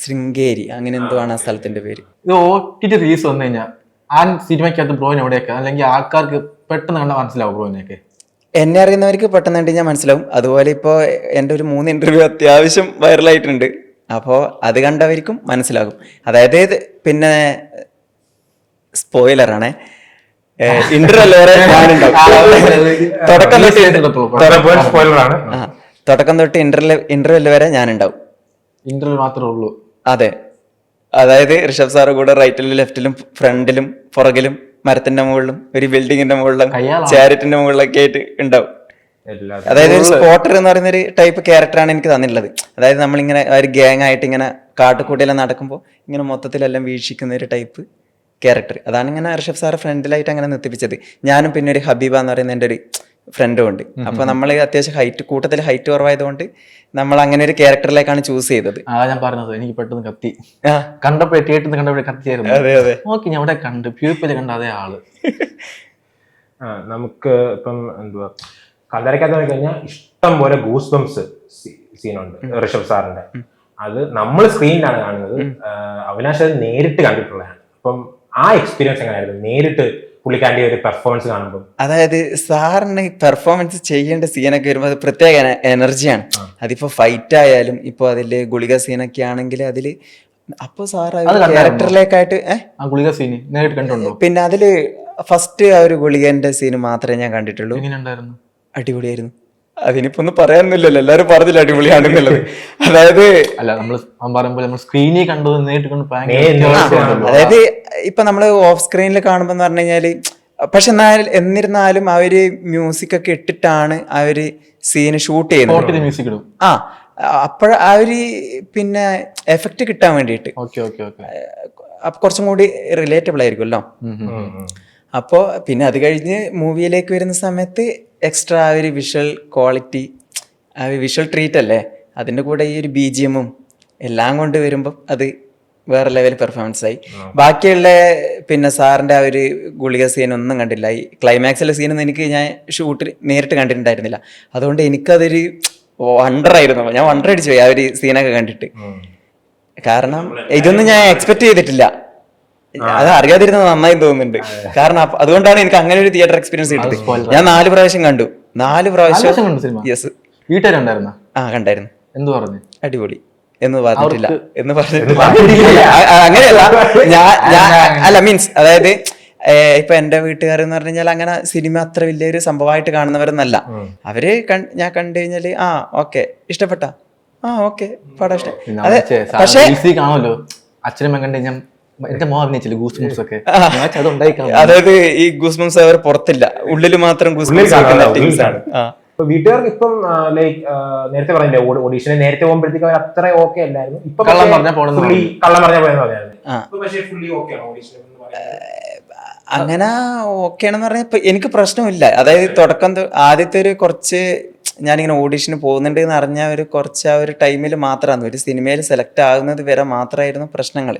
ശൃംഗേരി അങ്ങനെ എന്തോ ആണ് ആ സ്ഥലത്തിന്റെ പേര്. ഇത് OTT റിലീസ് വന്നു കഴിഞ്ഞാൽ ആ സിനിമയ്ക്കകത്ത് ബ്രോയിൻ എവിടെയൊക്കെ, അല്ലെങ്കിൽ ആൾക്കാർക്ക് പെട്ടെന്ന് കണ്ടാൽ മനസ്സിലാവും ബ്രോയിനൊക്കെ? എന്നെ അറിയുന്നവർക്ക് പെട്ടെന്ന് കണ്ടു കഴിഞ്ഞാൽ മനസ്സിലാവും. അതുപോലെ ഇപ്പോൾ എൻ്റെ ഒരു 3 ഇന്റർവ്യൂ അത്യാവശ്യം വൈറലായിട്ടുണ്ട്. അപ്പോൾ അത് കണ്ടവർക്കും മനസ്സിലാകും. അതായത് പിന്നെ സ്പോയിലറാണ്, ഇന്റർവെൽ വരെ തുടക്കം തൊട്ട് ഇന്റർവെൽ വരെ ഞാനുണ്ടാവും. ഇന്റർവെൽ മാത്രമേ ഉള്ളൂ? അതെ, അതായത് ഋഷഭ് സാറ് കൂടെ റൈറ്റിലും ലെഫ്റ്റിലും ഫ്രണ്ടിലും പുറകിലും മരത്തിന്റെ മുകളിലും ഒരു ബിൽഡിങ്ങിന്റെ മുകളിലും ചാരിറ്റിന്റെ മുകളിലൊക്കെ ആയിട്ട് ഉണ്ടാവും. അതായത് ഒരു സ്പോട്ടർ എന്ന് പറയുന്ന ഒരു ടൈപ്പ് ക്യാരക്ടറാണ് എനിക്ക് തന്നിട്ടുള്ളത്. അതായത് നമ്മളിങ്ങനെ ഒരു ഗ്യാങ് ആയിട്ട് ഇങ്ങനെ കാട്ടുകൂട്ടിയെല്ലാം നടക്കുമ്പോൾ ഇങ്ങനെ മൊത്തത്തിലെല്ലാം വീക്ഷിക്കുന്ന ഒരു ടൈപ്പ് ക്യാരക്ടർ. അതാണ് ഇങ്ങനെ ഋഷഭ് സാറ് ഫ്രണ്ടിലായിട്ട് അങ്ങനെ നിർത്തിപ്പിച്ചത്. ഞാനും പിന്നെ ഒരു ഹബീബ എന്ന് പറയുന്ന എൻ്റെ ഒരു ഫ്രണ്ടും ഉണ്ട്. അപ്പോൾ നമ്മൾ അത്യാവശ്യം കൂട്ടത്തിൽ ഹൈറ്റ് കുറവായതുകൊണ്ട് നമ്മൾ അങ്ങനെ ഒരു ക്യാരക്ടറിലേക്കാണ് ചൂസ് ചെയ്തത്. ഞാൻ പറഞ്ഞത് എനിക്ക് പെട്ടെന്ന് കത്തി കണ്ടപ്പോ തിയേറ്ററിൽ കണ്ടപ്പോഴേ കത്തിയായിരുന്നു. അതെ അതെ, ഓക്കെ, ഞാൻ അവിടെ കണ്ട് പ്യൂപ്പിൽ കണ്ട അതേ ആള്. നമുക്ക് ഇപ്പം എന്തുവാ കല്ലറയ്ക്കകത്ത് നോക്കിക്കഴിഞ്ഞാൽ ഇഷ്ടം പോലെ ഗൂസ് ബംസ് സീനുണ്ട് ഋഷഭ് സാറിന്റെ. അത് നമ്മൾ സ്ക്രീനിലാണ് കാണുന്നത്, അവിനാശ് അത് നേരിട്ട് കണ്ടിട്ടുള്ളതാണ്. അപ്പം ആ എക്സ്പീരിയൻസ് എങ്ങനെയായിരുന്നു നേരിട്ട് പുള്ളിക്കാരുടെ ഒരു പെർഫോമൻസ് കാണുമ്പോൾ? അതായത് സാറിന് പെർഫോമൻസ് ചെയ്യേണ്ട സീനൊക്കെ വരുമ്പോൾ അത് പ്രത്യേക എനർജിയാണ്. അതിപ്പോ ഫൈറ്റ് ആയാലും ഇപ്പൊ അതില് ഗുളിക സീനൊക്കെ ആണെങ്കിൽ അതില് അപ്പൊ സാർ ക്യാരക്ടറിലേക്കായിട്ട് ഗുളിക സീന് നേരിട്ട് കണ്ടുണ്ടോ? പിന്നെ അതില് ഫസ്റ്റ് ആ ഒരു ഗുളികന്റെ സീന് മാത്രമേ ഞാൻ കണ്ടിട്ടുള്ളൂ. എങ്ങനെയുണ്ടായിരുന്നു? അടിപൊളിയായിരുന്നു. അതിനിപ്പോ ഒന്നും പറയാനൊന്നുമില്ലല്ലോ, എല്ലാരും പറഞ്ഞില്ല അടിപൊളിയാണെന്നുള്ളത്. അതായത് അല്ല, നമ്മൾ സ്ക്രീനിൽ കണ്ടത് നേരിട്ട് കണ്ട് അതായത് ഇപ്പൊ നമ്മള് ഓഫ് സ്ക്രീനിൽ കാണുമ്പോ എന്ന് പറഞ്ഞു കഴിഞ്ഞാല്, പക്ഷെ എന്നിരുന്നാലും അവര് മ്യൂസിക് ഒക്കെ ഇട്ടിട്ടാണ് അവര് സീന് ഷൂട്ട് ചെയ്യുന്നത്. മ്യൂസിക് ഇടും. അപ്പോഴ ആ ഒരു പിന്നെ എഫക്റ്റ് കിട്ടാൻ വേണ്ടിയിട്ട് അപ്പൊ കുറച്ചും കൂടി റിലേറ്റബിൾ ആയിരിക്കുമല്ലോ. അപ്പോ പിന്നെ അത് കഴിഞ്ഞ് മൂവിയിലേക്ക് വരുന്ന സമയത്ത് എക്സ്ട്രാ ആ ഒരു വിഷ്വൽ ക്വാളിറ്റി, ആ ഒരു വിഷ്വൽ ട്രീറ്റ് അല്ലേ, അതിൻ്റെ കൂടെ ഈ ഒരു BGM-ഉം എല്ലാം കൊണ്ട് വരുമ്പം അത് വേറെ ലെവൽ പെർഫോമൻസ് ആയി. ബാക്കിയുള്ള പിന്നെ സാറിൻ്റെ ആ ഒരു ഗുളിക സീനൊന്നും കണ്ടില്ല. ഈ ക്ലൈമാക്സിലെ സീനൊന്നും എനിക്ക് ഞാൻ ഷൂട്ടിൽ നേരിട്ട് കണ്ടിട്ടുണ്ടായിരുന്നില്ല. അതുകൊണ്ട് എനിക്കതൊരു വണ്ടർ ആയിരുന്നു. ഞാൻ വണ്ടർ അടിച്ചു പോയി ആ ഒരു സീനൊക്കെ കണ്ടിട്ട്. കാരണം ഇതൊന്നും ഞാൻ എക്സ്പെക്ട് ചെയ്തിട്ടില്ല. അത് അറിയാതിരുന്നത് നന്നായി തോന്നുന്നുണ്ട്. കാരണം അതുകൊണ്ടാണ് എനിക്ക് അങ്ങനെ ഒരു തിയേറ്റർ എക്സ്പീരിയൻസ് കിട്ടിയത്. ഞാൻ 4 പ്രാവശ്യം കണ്ടു. 4 പ്രാവശ്യം. യെസ്. വീട്ടുകാരുണ്ടായിരുന്ന? കണ്ടായിരുന്നു. എന്ത് പറഞ്ഞു? അടിപൊളി എന്ന് പറഞ്ഞിട്ടില്ല എന്ന് പറഞ്ഞിട്ടില്ല. അങ്ങനെയല്ല, അല്ല മീൻസ് അതായത് ഇപ്പൊ എന്റെ വീട്ടുകാരെന്ന് പറഞ്ഞു കഴിഞ്ഞാൽ അങ്ങനെ സിനിമ അത്ര വലിയൊരു സംഭവമായിട്ട് കാണുന്നവരൊന്നല്ല. അവര് ഞാൻ കണ്ടു കഴിഞ്ഞാല് ഓക്കെ ഇഷ്ടപ്പെട്ട ഓക്കെ പടം ഇഷ്ടം. അതെ, പക്ഷേ കാണുമല്ലോ അച്ഛനും കണ്ടു കഴിഞ്ഞാൽ എന്റെ മോൻ അഭിനയിച്ചില്ല ഗൂസ്ബംസ് ഒക്കെ. അതായത് ഈ ഗൂസ്ബംസ് അവർ പുറത്തില്ല, ഉള്ളിൽ മാത്രം ഗൂസ്ബംസ് ആക്കുന്ന ടീംസ് ആണ്. വീട്ടുകാർക്ക് ഇപ്പം ലൈക്ക് നേരത്തെ പറഞ്ഞില്ലേ ഓഡീഷന് നേരത്തെ പോകുമ്പോഴത്തേക്ക് അവർ അത്ര ഓക്കെ അല്ലായിരുന്നു. ഇപ്പൊ കള്ളം പറഞ്ഞ പോയെന്ന് പറഞ്ഞായിരുന്നു. അങ്ങനെ ഓക്കെ ആണെന്ന് പറഞ്ഞാൽ ഇപ്പൊ എനിക്ക് പ്രശ്നമില്ല. അതായത് ആദ്യത്തെ ഒരു കുറച്ച് ഞാനിങ്ങനെ ഓഡീഷന് പോകുന്നുണ്ട് എന്ന് അറിഞ്ഞ ഒരു കുറച്ച് ആ ഒരു ടൈമിൽ മാത്രമാണ്, ഒരു സിനിമയിൽ സെലക്ട് ആകുന്നത് വരെ മാത്രമായിരുന്നു പ്രശ്നങ്ങൾ.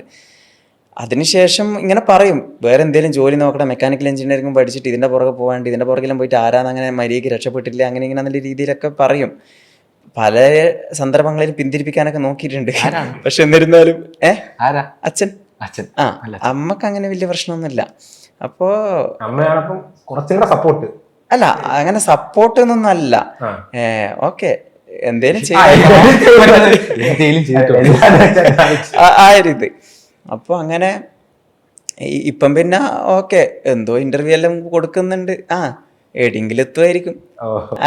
അതിനുശേഷം ഇങ്ങനെ പറയും വേറെ എന്തെങ്കിലും ജോലി നോക്കണം, മെക്കാനിക്കൽ എഞ്ചിനീയറിംഗ് പഠിച്ചിട്ട് ഇതിന്റെ പുറകെ പോകാണ്ട് ഇതിന്റെ പുറകെല്ലാം പോയിട്ട് ആരാന്ന് അങ്ങനെ മര്യാദയ്ക്ക് രക്ഷപ്പെട്ടില്ല അങ്ങനെ ഇങ്ങനെ നല്ല രീതിയിലൊക്കെ പറയും. പല സന്ദർഭങ്ങളിൽ പിന്തിരിപ്പിക്കാനൊക്കെ നോക്കിയിട്ടുണ്ട്. പക്ഷെ എന്നിരുന്നാലും അച്ഛൻ അമ്മക്ക് അങ്ങനെ വലിയ പ്രശ്നമൊന്നുമില്ല. അപ്പോ സപ്പോർട്ട് അല്ല, അങ്ങനെ സപ്പോർട്ട് ഒന്നും അല്ല. ഓക്കെ എന്തേലും ആയത്. അപ്പൊ അങ്ങനെ ഇപ്പം പിന്നെ ഓക്കെ എന്തോ ഇന്റർവ്യൂ എല്ലാം കൊടുക്കുന്നുണ്ട്. എവിടെയെങ്കിലും എത്തുമായിരിക്കും.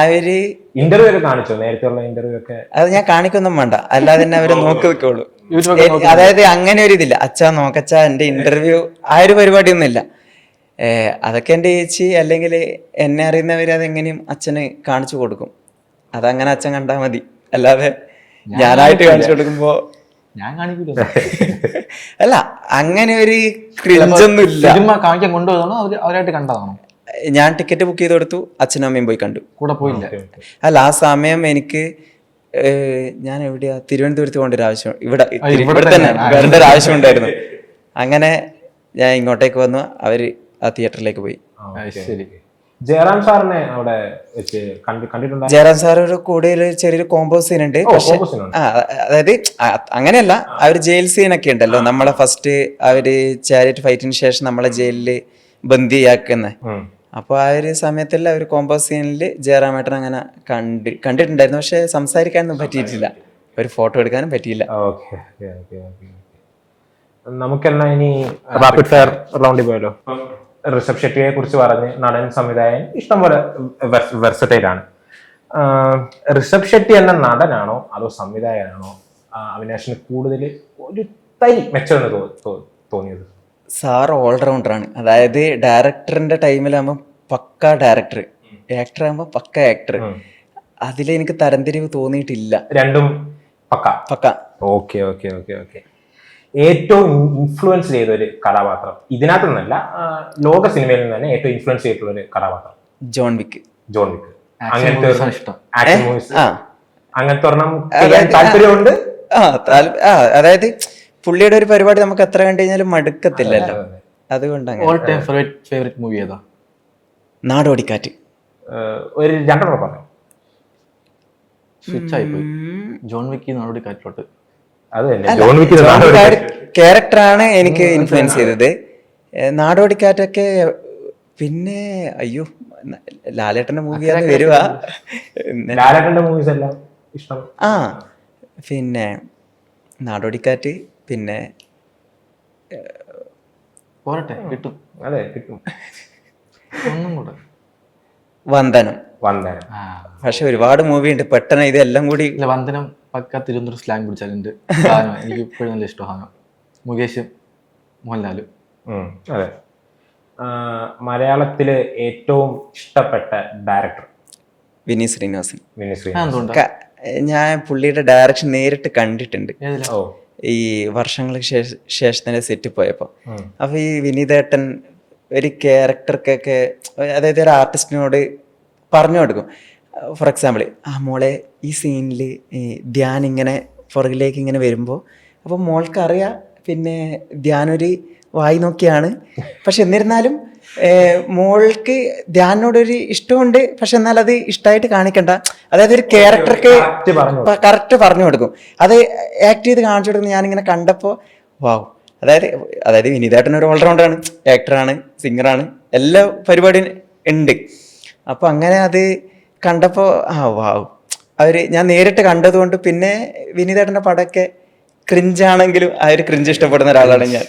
അവര് ഇന്റർവ്യൂ ഒക്കെ കാണിച്ചോ? നേരത്തെ ഇന്റർവ്യൂ ഒക്കെ അത് ഞാൻ കാണിക്കൊന്നും വേണ്ട, അല്ലാതെ തന്നെ അവര് നോക്കി വെക്കുള്ളൂ. അതായത് അങ്ങനെ ഒരു ഇതില്ല, അച്ഛാ നോക്കച്ചാ എന്റെ ഇന്റർവ്യൂ ആ ഒരു പരിപാടിയൊന്നും ഇല്ല. അതൊക്കെ എൻ്റെ ചേച്ചി അല്ലെങ്കിൽ എന്നെ അറിയുന്നവർ അതെങ്ങനെയും അച്ഛന് കാണിച്ചു കൊടുക്കും. അതങ്ങനെ അച്ഛൻ കണ്ടാൽ മതി, അല്ലാതെ ഞാനായിട്ട് കാണിച്ചു കൊടുക്കുമ്പോ ഞാൻ കാണിക്കില്ല. അല്ല അങ്ങനെ ഒരു ക്രിഞ്ചൊന്നും ഇല്ല. കാണിക്കാൻ കൊണ്ടുപോകുന്നതാണോ അവരായിട്ട് കണ്ടതാണോ? ഞാൻ ടിക്കറ്റ് ബുക്ക് ചെയ്ത് കൊടുത്തു, അച്ഛനും അമ്മയും പോയി കണ്ടു. കൂടെ പോയില്ല? അല്ല, ആ സമയം എനിക്ക് ഞാൻ എവിടെയാ തിരുവനന്തപുരത്ത് പോകേണ്ട ഒരു ആവശ്യം, ഇവിടെ തന്നെ വരേണ്ട ഒരു ആവശ്യം ഉണ്ടായിരുന്നു. അങ്ങനെ ഞാൻ ഇങ്ങോട്ടേക്ക് വന്നു, അവര് ആ തിയേറ്ററിലേക്ക് പോയി. ജയറാം സാറിനെ അവിടെ വെച്ച് കണ്ടിട്ടുണ്ട്. ജയറാം സാർ ഒരു കൂടെ ചെറിയൊരു കോമ്പോ സീൻ ഉണ്ട്. പക്ഷെ അതായത് അങ്ങനെയല്ല, അവര് ജയിൽ സീനൊക്കെ ഉണ്ടല്ലോ, നമ്മളെ ഫസ്റ്റ് അവര് ചാരിറ്റ് ഫൈറ്റിന് ശേഷം നമ്മളെ ജയിലില് ബന്ദിയാക്കുന്ന. അപ്പൊ ആ ഒരു സമയത്തുള്ള ഒരു കോമ്പോ സീനില് ജയറാമേട്ടൻ അങ്ങനെ കണ്ടിട്ടുണ്ടായിരുന്നു. പക്ഷെ സംസാരിക്കാനൊന്നും പറ്റിയിട്ടില്ല, ഒരു ഫോട്ടോ എടുക്കാനും പറ്റിയില്ല. നമുക്കെന്നാ ഇനി റാപ്പിഡ് ഫയർ റൗണ്ടിൽ പോയല്ലോ. ഋഷഭ് ഷെട്ടിയെ കുറിച്ച് പറഞ്ഞ് നടൻ സംവിധായകൻ ഇഷ്ടംപോലെ വെർസറ്റൈൽ ആണ്. ഋഷഭ് ഷെട്ടി എന്ന നടനാണോ അതോ സംവിധായകനാണോ അവിനാശിന് കൂടുതൽ ഒരു തരി മെച്ചമെന്ന് തോന്നിയത്? സാർ ഓൾറൗണ്ടറാണ്. അതായത് ഡയറക്ടറിന്റെ ടൈമിലാകുമ്പോൾ പക്ക ഡയറക്ടർ, ആക്ടർ ആകുമ്പോൾ പക്ക ആക്ടർ. അതിലെനിക്ക് തരംതിരിവ് തോന്നിയിട്ടില്ല. രണ്ടും പക്ക. പക്ക. Okay okay okay okay. ഏറ്റവും ഇൻഫ്ലുവൻസ് ചെയ്ത ഒരു കഥാപാത്രം ഇതിനകത്ത് നിന്നല്ല, ലോക സിനിമയിൽ നിന്ന് തന്നെ ഏറ്റവും ഇൻഫ്ലുവൻസ് ചെയ്തിട്ടുള്ള ഒരു കഥാപാത്രം? John Wick. അങ്ങനത്തെ ഇഷ്ടം ആക്ഷൻ മൂവീസ് അങ്ങനത്തെ ഒരെണ്ണം താല്പര്യമുണ്ട്. അതായത് പുള്ളിയുടെ ഒരു പരിപാടി നമുക്ക് എത്ര കണ്ടു കഴിഞ്ഞാലും മടുക്കത്തില്ലല്ലോ, അതുകൊണ്ട് ഫേവറേറ്റ് മൂവി ഏതാ? നാടോടിക്കാറ്റ്. ഒരു 2 പറഞ്ഞു. സ്വിച്ച് ആയി പോയി ജോൺ വിക്കി നാടോടിക്കാറ്റിലോട്ട്. അത് തന്നെ, ജോൺ വിക്കി ക്യാരക്ടറാണ് എനിക്ക് ഇൻഫ്ലുവൻസ് ചെയ്തത്. നാടോടിക്കാറ്റൊക്കെ പിന്നെ അയ്യോ ലാലേട്ടന്റെ മൂവിയാണ് വരുവാ. ലാലേട്ടന്റെ മൂവീസ് എല്ലാം ഇഷ്ടം. പിന്നെ നാടോടിക്കാറ്റ്, പിന്നെ പോരട്ടെ കിട്ടും. അതെ കിട്ടും. ഒന്നും കൂടെ വന്ദനം. പക്ഷെ ഒരുപാട് മൂവി ഉണ്ട്, പെട്ടെന്ന് ഇതെല്ലാം കൂടി. ഇല്ല, വന്ദനം പക്ക തിരുവനന്തപുരം സ്ലാങ് പിടിച്ചാലുണ്ട്. എനിക്ക് ഇപ്പോഴും നല്ല ഇഷ്ടമാണ് മുകേഷും മോഹൻലാലും. അതെ. മലയാളത്തില് ഏറ്റവും ഇഷ്ടപ്പെട്ട ഡയറക്ടർ? വിനീത് ശ്രീനിവാസൻ. ഞാൻ പുള്ളിയുടെ ഡയറക്ഷൻ നേരിട്ട് കണ്ടിട്ടുണ്ട് ഈ വർഷങ്ങൾക്ക് ശേഷം തന്നെ സെറ്റ് പോയപ്പോ. അപ്പൊ ഈ വിനീതേട്ടൻ ഒരു ക്യാരക്ടർക്കൊക്കെ, അതായത് ഒരു ആർട്ടിസ്റ്റിനോട് പറഞ്ഞു കൊടുക്കും. ഫോർ എക്സാമ്പിൾ, മോളെ ഈ സീനിൽ ധ്യാൻ ഇങ്ങനെ പുറകിലേക്ക് ഇങ്ങനെ വരുമ്പോൾ അപ്പോൾ മോൾക്ക് അറിയാം പിന്നെ ധ്യാൻ ഒരു വായി നോക്കിയാണ്, പക്ഷെ എന്നിരുന്നാലും മോൾക്ക് ധ്യാനോടൊരു ഇഷ്ടമുണ്ട്, പക്ഷെ എന്നാൽ അത് ഇഷ്ടമായിട്ട് കാണിക്കണ്ട. അതായത് ഒരു ക്യാരക്ടർക്ക് കറക്റ്റ് പറഞ്ഞു കൊടുക്കും. അത് ആക്ട് ചെയ്ത് കാണിച്ചു കൊടുക്കുന്നത് ഞാനിങ്ങനെ കണ്ടപ്പോൾ വാവ്. അതായത് വിനീതേട്ടൻ ഒരു ഓൾറൗണ്ടറാണ്, ആക്ടറാണ്, സിംഗറാണ്, എല്ലാ പരിപാടിയും ഉണ്ട്. അപ്പോൾ അങ്ങനെ അത് കണ്ടപ്പോൾ വാവ്. ഞാൻ നേരിട്ട് കണ്ടതുകൊണ്ട് പിന്നെ വിനീതേട്ടൻ്റെ പടമൊക്കെ ക്രിഞ്ചാണെങ്കിലും ആ ഒരു ക്രിഞ്ച് ഇഷ്ടപ്പെടുന്ന ഒരാളാണ് ഞാൻ.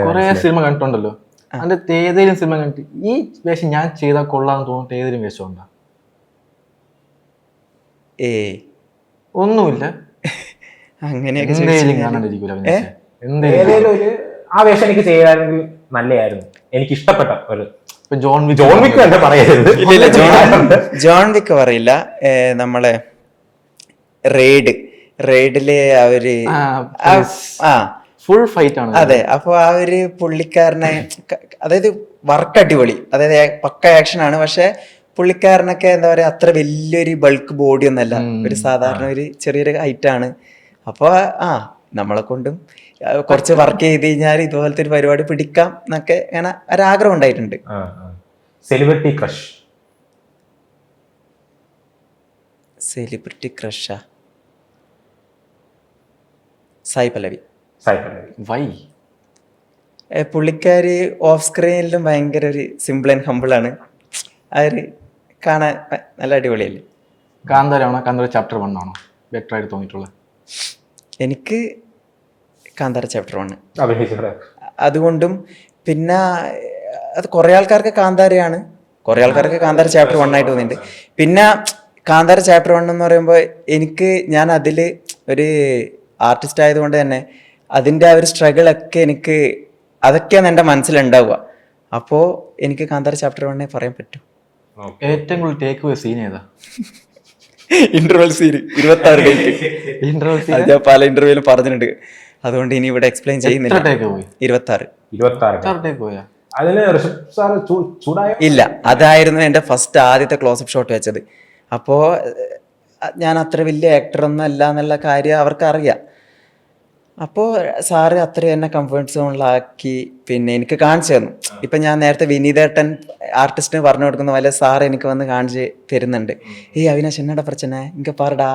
കുറെ സിനിമ കണ്ടിട്ടുണ്ടല്ലോ, അതിന്റെ ഏതെങ്കിലും സിനിമ കണ്ടിട്ട് ഈ വേഷം ഞാൻ ചെയ്താൽ കൊള്ളാന്ന് തോന്നിട്ട് ഏതെങ്കിലും വേഷം ഉണ്ടോ? ഒന്നുമില്ല. അങ്ങനെയൊക്കെ ആ വേഷം എനിക്ക് ചെയ്യാനെങ്കിൽ നല്ലതായിരുന്നു, എനിക്ക് ഇഷ്ടപ്പെട്ട ഒരു ജോൺ വിക്ക് എന്താ പറയരുത്. ജോൺ വിക്ക് പറയില്ല, നമ്മളെ റെയ്ഡില് അവര് ഫുൾ ഫൈറ്റ് ആണ്. അതെ. അപ്പൊ ആ ഒരു പുള്ളിക്കാരനെ, അതായത് വർക്ക് അടിപൊളി, അതായത് പക്ക ആക്ഷൻ ആണ്, പക്ഷെ പുള്ളിക്കാരനൊക്കെ എന്താ പറയാ അത്ര വലിയൊരു ബൾക്ക് ബോഡി ഒന്നല്ല, ഒരു സാധാരണ ഒരു ചെറിയൊരു ഹൈറ്റ് ആണ്. അപ്പൊ നമ്മളെ കൊണ്ടും കുറച്ച് വർക്ക് ചെയ്ത് കഴിഞ്ഞാൽ ഇതുപോലത്തെ ഒരു പരിപാടി പിടിക്കാം എന്നൊക്കെ അങ്ങനെ ഒരാഗ്രഹം ഉണ്ടായിട്ടുണ്ട്. Celebrity crush? സെലിബ്രിറ്റി ക്രഷാ സായി പല്ലവി. വൈ? പുള്ളിക്കാരി ഓഫ് സ്ക്രീനിലും ഭയങ്കര ഒരു സിമ്പിൾ ആൻഡ് ഹമ്പിൾ ആണ്. അവര് കാണാൻ നല്ല അടിപൊളിയല്ലേ. കാന്താരാണോ കാന്താര ചാപ്റ്റർ 1 ആണോ ബെറ്റർ ആയിട്ട് തോന്നിയിട്ടുള്ളത്? എനിക്ക് കാന്താര ചാപ്റ്റർ 1 അതുകൊണ്ടും, പിന്നെ അത് കുറെ ആൾക്കാർക്ക് കാന്താരയാണ്, കുറെ ആൾക്കാർക്ക് കാന്താര ചാപ്റ്റർ 1 ആയിട്ട് തോന്നിയിട്ടുണ്ട്. പിന്നെ കാന്താര ചാപ്റ്റർ 1 എന്ന് പറയുമ്പോൾ ഞാൻ അതിൽ ഒരു ആർട്ടിസ്റ്റ് ആയതുകൊണ്ട് തന്നെ അതിൻ്റെ ആ ഒരു സ്ട്രഗിൾ ഒക്കെ അതൊക്കെയാണ് എൻ്റെ മനസ്സിലുണ്ടാവുക. അപ്പോൾ എനിക്ക് കാന്താര ചാപ്റ്റർ 1 പറയാൻ പറ്റും. ഏറ്റവും കൂടുതൽ ടേക്ക് അവേ സീൻ ഏതാ? ഇന്റർവെൽ സീൻ 26 ഞാൻ പല ഇന്റർവ്യൂവിലും പറഞ്ഞിട്ടുണ്ട്, അതുകൊണ്ട് ഇനി ഇവിടെ എക്സ്പ്ലെയിൻ ചെയ്യുന്നില്ല. 26 ഇല്ല, അതായിരുന്നു എൻ്റെ ആദ്യത്തെ ക്ലോസപ്പ് ഷോട്ട് വെച്ചത്. അപ്പോൾ ഞാൻ അത്ര വലിയ ആക്ടറൊന്നും അല്ല എന്നുള്ള കാര്യം അവർക്ക് അറിയാം. അപ്പോൾ സാറ് അത്രയും എന്നെ കംഫർട്ട് സോണിലാക്കി പിന്നെ എനിക്ക് കാണിച്ചു തന്നു. ഇപ്പം ഞാൻ നേരത്തെ വിനീതേട്ടൻ ആർട്ടിസ്റ്റിന് പറഞ്ഞു കൊടുക്കുന്ന പോലെ സാർ എനിക്ക് വന്ന് കാണിച്ച് തരുന്നുണ്ട്. അവിനാശ് എന്നട പ്രശ്ന ഇങ്ങ പാറടാ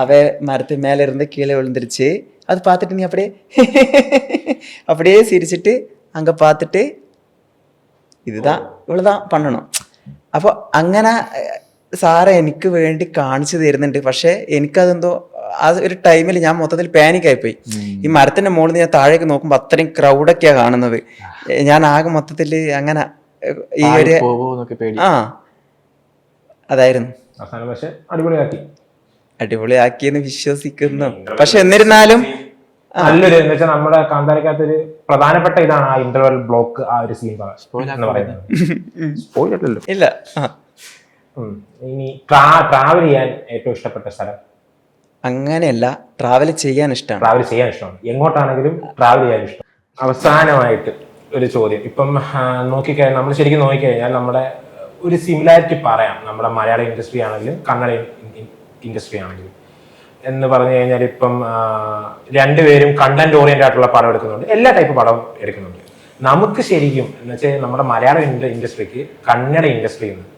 അവ മരത്ത് മേലെ ഇருந்து கீழே விழுந்துருச்சு, அது பார்த்துட்டு நீ அப்படியே சிரிச்சிட்டு அங்கே பார்த்துட்டு இதுதான் இவ்வளோதான் பண்ணணும். അപ്പോൾ അങ്ങനെ സാറ് എനിക്ക് വേണ്ടി കാണിച്ചു തരുന്നുണ്ട്. പക്ഷെ എനിക്കതെന്തോ ആ ഒരു ടൈമിൽ ഞാൻ മൊത്തത്തിൽ പാനിക് ആയിപ്പോയി. ഈ മരത്തിന്റെ മുകളിൽ ഞാൻ താഴേക്ക് നോക്കുമ്പോൾ അത്രയും ക്രൗഡൊക്കെയാ കാണുന്നത്. ഞാൻ ആകെ മൊത്തത്തിൽ അങ്ങനെ ഈ ഒരു അതായിരുന്നു. അടിപൊളിയാക്കിയെന്ന് വിശ്വസിക്കുന്നു. പക്ഷെ എന്നിരുന്നാലും നല്ലൊരു എന്ന് വെച്ചാൽ നമ്മുടെ കാന്താരക്കകത്തൊരു പ്രധാനപ്പെട്ട ഇതാണ് ആ ഇന്റർവെൽ ബ്ലോക്ക്, ആ ഒരു സീൻ എന്ന് പറയുന്നത്. ഇല്ല. ഇനി ട്രാവൽ ചെയ്യാൻ ഏറ്റവും ഇഷ്ടപ്പെട്ട സ്ഥലം? അങ്ങനെയല്ല, ട്രാവൽ ചെയ്യാൻ ഇഷ്ടമാണ്. ട്രാവൽ ചെയ്യാൻ ഇഷ്ടമാണ്, എങ്ങോട്ടാണെങ്കിലും ട്രാവൽ ചെയ്യാൻ ഇഷ്ടം. അവസാനമായിട്ട് ഒരു ചോദ്യം. ഇപ്പം നോക്കിക്കഴിഞ്ഞാൽ നമ്മൾ ശരിക്കും നോക്കിക്കഴിഞ്ഞാൽ നമ്മുടെ ഒരു സിമിലാരിറ്റി പറയാം, നമ്മുടെ മലയാള ഇൻഡസ്ട്രി ആണെങ്കിലും കന്നഡ ഇൻഡസ്ട്രി ആണെങ്കിലും എന്ന് പറഞ്ഞു കഴിഞ്ഞാൽ ഇപ്പം രണ്ടുപേരും കണ്ടന്റ് ഓറിയന്റഡ് ആയിട്ടുള്ള പടം എടുക്കുന്നുണ്ട്, എല്ലാ ടൈപ്പ് പടം എടുക്കുന്നുണ്ട്. നമുക്ക് ശരിക്കും എന്ന് വെച്ചാൽ നമ്മുടെ മലയാള ഇൻഡസ്ട്രിക്ക് കന്നഡ ഇൻഡസ്ട്രിയിൽ നിന്ന്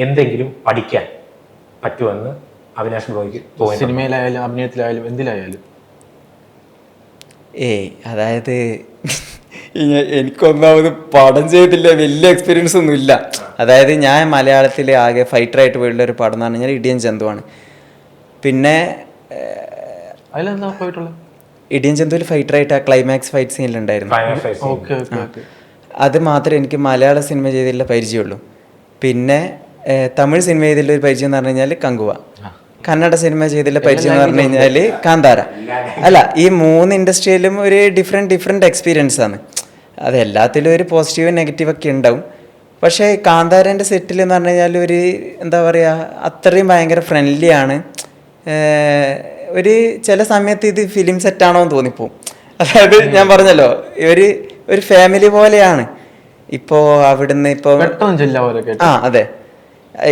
എന്തെങ്കിലും പഠിക്കാൻ പറ്റുമെന്ന് അവിനാഷ് ബ്രോയ്ക്ക് തോന്നി? സിനിമയിലായാലും അഭിനയത്തിലായാലും എന്തിലായാലും. അതായത് എനിക്കൊന്നാമത് പടം ചെയ്തില്ല, വലിയ എക്സ്പീരിയൻസ് ഒന്നും ഇല്ല. അതായത് ഞാൻ മലയാളത്തിൽ ആകെ ഫൈറ്ററായിട്ട് പോയിട്ടുള്ള ഒരു പടം എന്ന് പറഞ്ഞാൽ ഇടിയൻ ചന്തുവാണ്. പിന്നെ അതിലെന്താ പോയിട്ടുള്ളത്? ഇടിയൻ ചന്തുവിൽ ഫൈറ്ററായിട്ട് ആ ക്ലൈമാക്സ് ഫൈറ്റ് സീനിലുണ്ടായിരുന്നു. അത് മാത്രമേ എനിക്ക് മലയാള സിനിമ ചെയ്തില്ല പരിചയമുള്ളൂ. പിന്നെ തമിഴ് സിനിമ ചെയ്തില്ല ഒരു പരിചയം എന്ന് പറഞ്ഞു കഴിഞ്ഞാൽ കങ്കുവ. കന്നഡ സിനിമ ചെയ്തില്ല പരിചയം എന്ന് പറഞ്ഞു കഴിഞ്ഞാൽ കാന്താര. അല്ല, ഈ 3 ഇൻഡസ്ട്രിയിലും ഒരു ഡിഫറെൻറ്റ് എക്സ്പീരിയൻസ് ആണ്. അത് എല്ലാത്തിലും ഒരു പോസിറ്റീവ് നെഗറ്റീവ് ഒക്കെ ഉണ്ടാവും. പക്ഷേ കാന്താരൻ്റെ സെറ്റിൽ എന്ന് പറഞ്ഞു കഴിഞ്ഞാൽ ഒരു എന്താ പറയുക, അത്രയും ഭയങ്കര ഫ്രണ്ട്ലി ആണ്. ഒരു ചില സമയത്ത് ഇത് ഫിലിം സെറ്റാണോ എന്ന് തോന്നിപ്പോവും. അതായത് ഞാൻ പറഞ്ഞല്ലോ, ഒരു ഫാമിലി പോലെയാണ്. ഇപ്പോൾ അവിടുന്ന് ഇപ്പോൾ അതെ,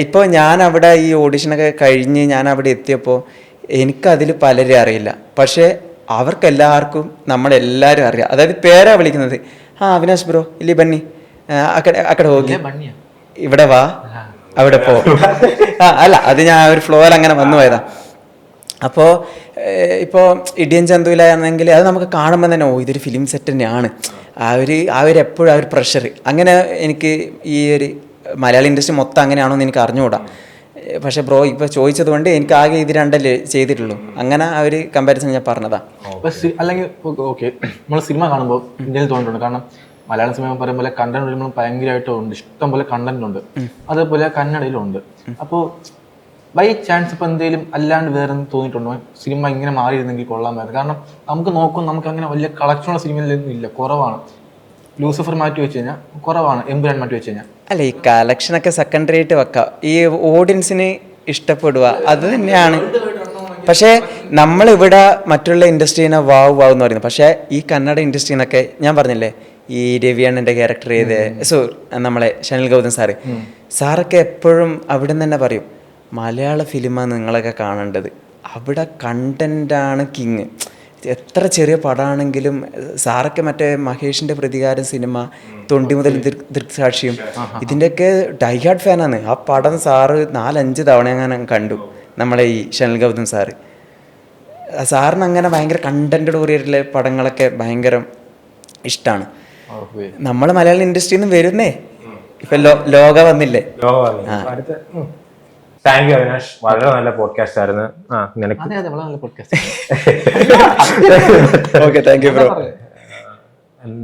ഇപ്പോൾ ഞാൻ അവിടെ ഈ ഓഡിഷനൊക്കെ കഴിഞ്ഞ് ഞാൻ അവിടെ എത്തിയപ്പോൾ എനിക്കതിൽ പലരും അറിയില്ല, പക്ഷേ അവർക്കെല്ലാവർക്കും നമ്മളെല്ലാവരും അറിയാം. അതായത് പേരാ വിളിക്കുന്നത്. അവിനാഷ് ബ്രോ ഇല്ലി ബന്നി അക്കടെ ಹೋಗಿ ഇവിടെ വാ അവിടെ പോ. അല്ല, അത് ഞാൻ ഒരു ഫ്ലോയിൽ അങ്ങനെ വന്നു പോയതാ. അപ്പോൾ ഇപ്പോൾ ഇടിയൻ ചന്തുവിലാണെങ്കിൽ അത് നമുക്ക് കാണുമ്പോൾ തന്നെ ഇതൊരു ഫിലിം സെറ്റ് തന്നെയാണ്. എപ്പോഴും ആ ഒരു പ്രഷർ. അങ്ങനെ എനിക്ക് ഈ ഒരു മലയാള ഇൻഡസ്ട്രി മൊത്തം അങ്ങനെയാണോ എന്ന് എനിക്ക് അറിഞ്ഞുകൂടാ. പക്ഷേ ബ്രോ ഇപ്പോൾ ചോദിച്ചത് കൊണ്ട് എനിക്ക് ആകെ ഇത് രണ്ടല്ലേ ചെയ്തിട്ടുള്ളൂ. അങ്ങനെ ആ ഒരു കമ്പാരിസൺ ഞാൻ പറഞ്ഞതാ. അല്ലെങ്കിൽ ഓക്കെ, നമ്മൾ സിനിമ കാണുമ്പോൾ ഇന്ത്യയിൽ തോന്നിയിട്ടുണ്ട്. കാരണം മലയാളം സിനിമ പറയുമ്പോൾ കണ്ടന്റ് വരുമ്പോൾ ഭയങ്കരമായിട്ടുണ്ട്, ഇഷ്ടം പോലെ കണ്ടന്റ് ഉണ്ട്. അതേപോലെ കന്നഡയിലും ഉണ്ട്. അപ്പോൾ ബൈ ചാൻസ് ഇപ്പോൾ എന്തെങ്കിലും അല്ലാണ്ട് വേറെ തോന്നിയിട്ടുണ്ടോ സിനിമ ഇങ്ങനെ മാറിയിരുന്നെങ്കിൽ കൊള്ളാമായിരുന്നു? കാരണം നമുക്ക് അങ്ങനെ വലിയ കളക്ഷനുള്ള സിനിമയിലൊന്നും ഇല്ല, കുറവാണ്. ലൂസിഫർ മാറ്റി വെച്ച് കഴിഞ്ഞാൽ കുറവാണ്, എമ്പുരാൻ മാറ്റി വെച്ച് കഴിഞ്ഞാൽ. അല്ല, ഈ കളക്ഷനൊക്കെ സെക്കൻഡറി ആയിട്ട് വെക്കാം. ഈ ഓഡിയൻസിന് ഇഷ്ടപ്പെടുക അത് തന്നെയാണ്. പക്ഷേ നമ്മളിവിടെ മറ്റുള്ള ഇൻഡസ്ട്രീനെ വാവ് എന്ന് പറയുന്നത്. പക്ഷേ ഈ കന്നഡ ഇൻഡസ്ട്രീന്നൊക്കെ ഞാൻ പറഞ്ഞില്ലേ, ഈ രവിയണ്ണൻ്റെ ക്യാരക്ടർ ചെയ്ത് നമ്മളെ ഷനിൽ ഗൗതം സാറൊക്കെ എപ്പോഴും അവിടെ നിന്ന് തന്നെ പറയും, മലയാള ഫിലിമാണ് നിങ്ങളൊക്കെ കാണേണ്ടത്, അവിടെ കണ്ടൻ്റാണ് കിങ്. എത്ര ചെറിയ പടമാണെങ്കിലും സാറൊക്കെ മറ്റേ മഹേഷിൻ്റെ പ്രതികാരം സിനിമ, തൊണ്ടി മുതൽ ദൃക്സാക്ഷിയും ഇതിൻ്റെയൊക്കെ ഡൈഹാർഡ് ഫാനാണ്. ആ പടം സാറ് 4-5 തവണ ഞാൻ കണ്ടു, നമ്മളെ ഈ ഷനിൽ ഗൗതം സാറിന് അങ്ങനെ ഭയങ്കര കണ്ടന്റ് ഓറിയന്റഡ് പടങ്ങളൊക്കെ ഭയങ്കര ഇഷ്ടമാണ്. നമ്മൾ മലയാളം ഇൻഡസ്ട്രിയിൽ നിന്ന് വരുന്നേ ഇപ്പൊ ലോക വന്നില്ലേ. താങ്ക് യു അവിനാഷ്, വളരെ നല്ല പോഡ്കാസ്റ്റ് ആയിരുന്നു.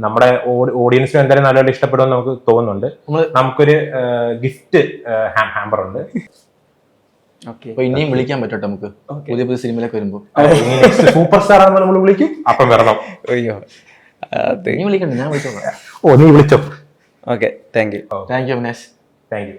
നമ്മുടെ ഓഡിയൻസിന് എന്തായാലും നല്ലപോലെ ഇഷ്ടപ്പെടുമെന്ന് നമുക്ക് തോന്നുന്നുണ്ട്. നമുക്കൊരു ഗിഫ്റ്റ് ഹാമ്പർ ഉണ്ട്. ഇനിയും വിളിക്കാൻ പറ്റട്ടെ നമുക്ക് പുതിയ പുതിയ സിനിമയിലൊക്കെ വരുമ്പോൾ. സൂപ്പർ സ്റ്റാർ ആണെന്ന് നമ്മൾ വിളിക്കും, അപ്പം വരണം. അയ്യോ, നീ വിളിക്കണ്ട, ഞാൻ വിളിച്ചോ. നീ വിളിച്ചോ. Okay, thank you Avinash. Thank you.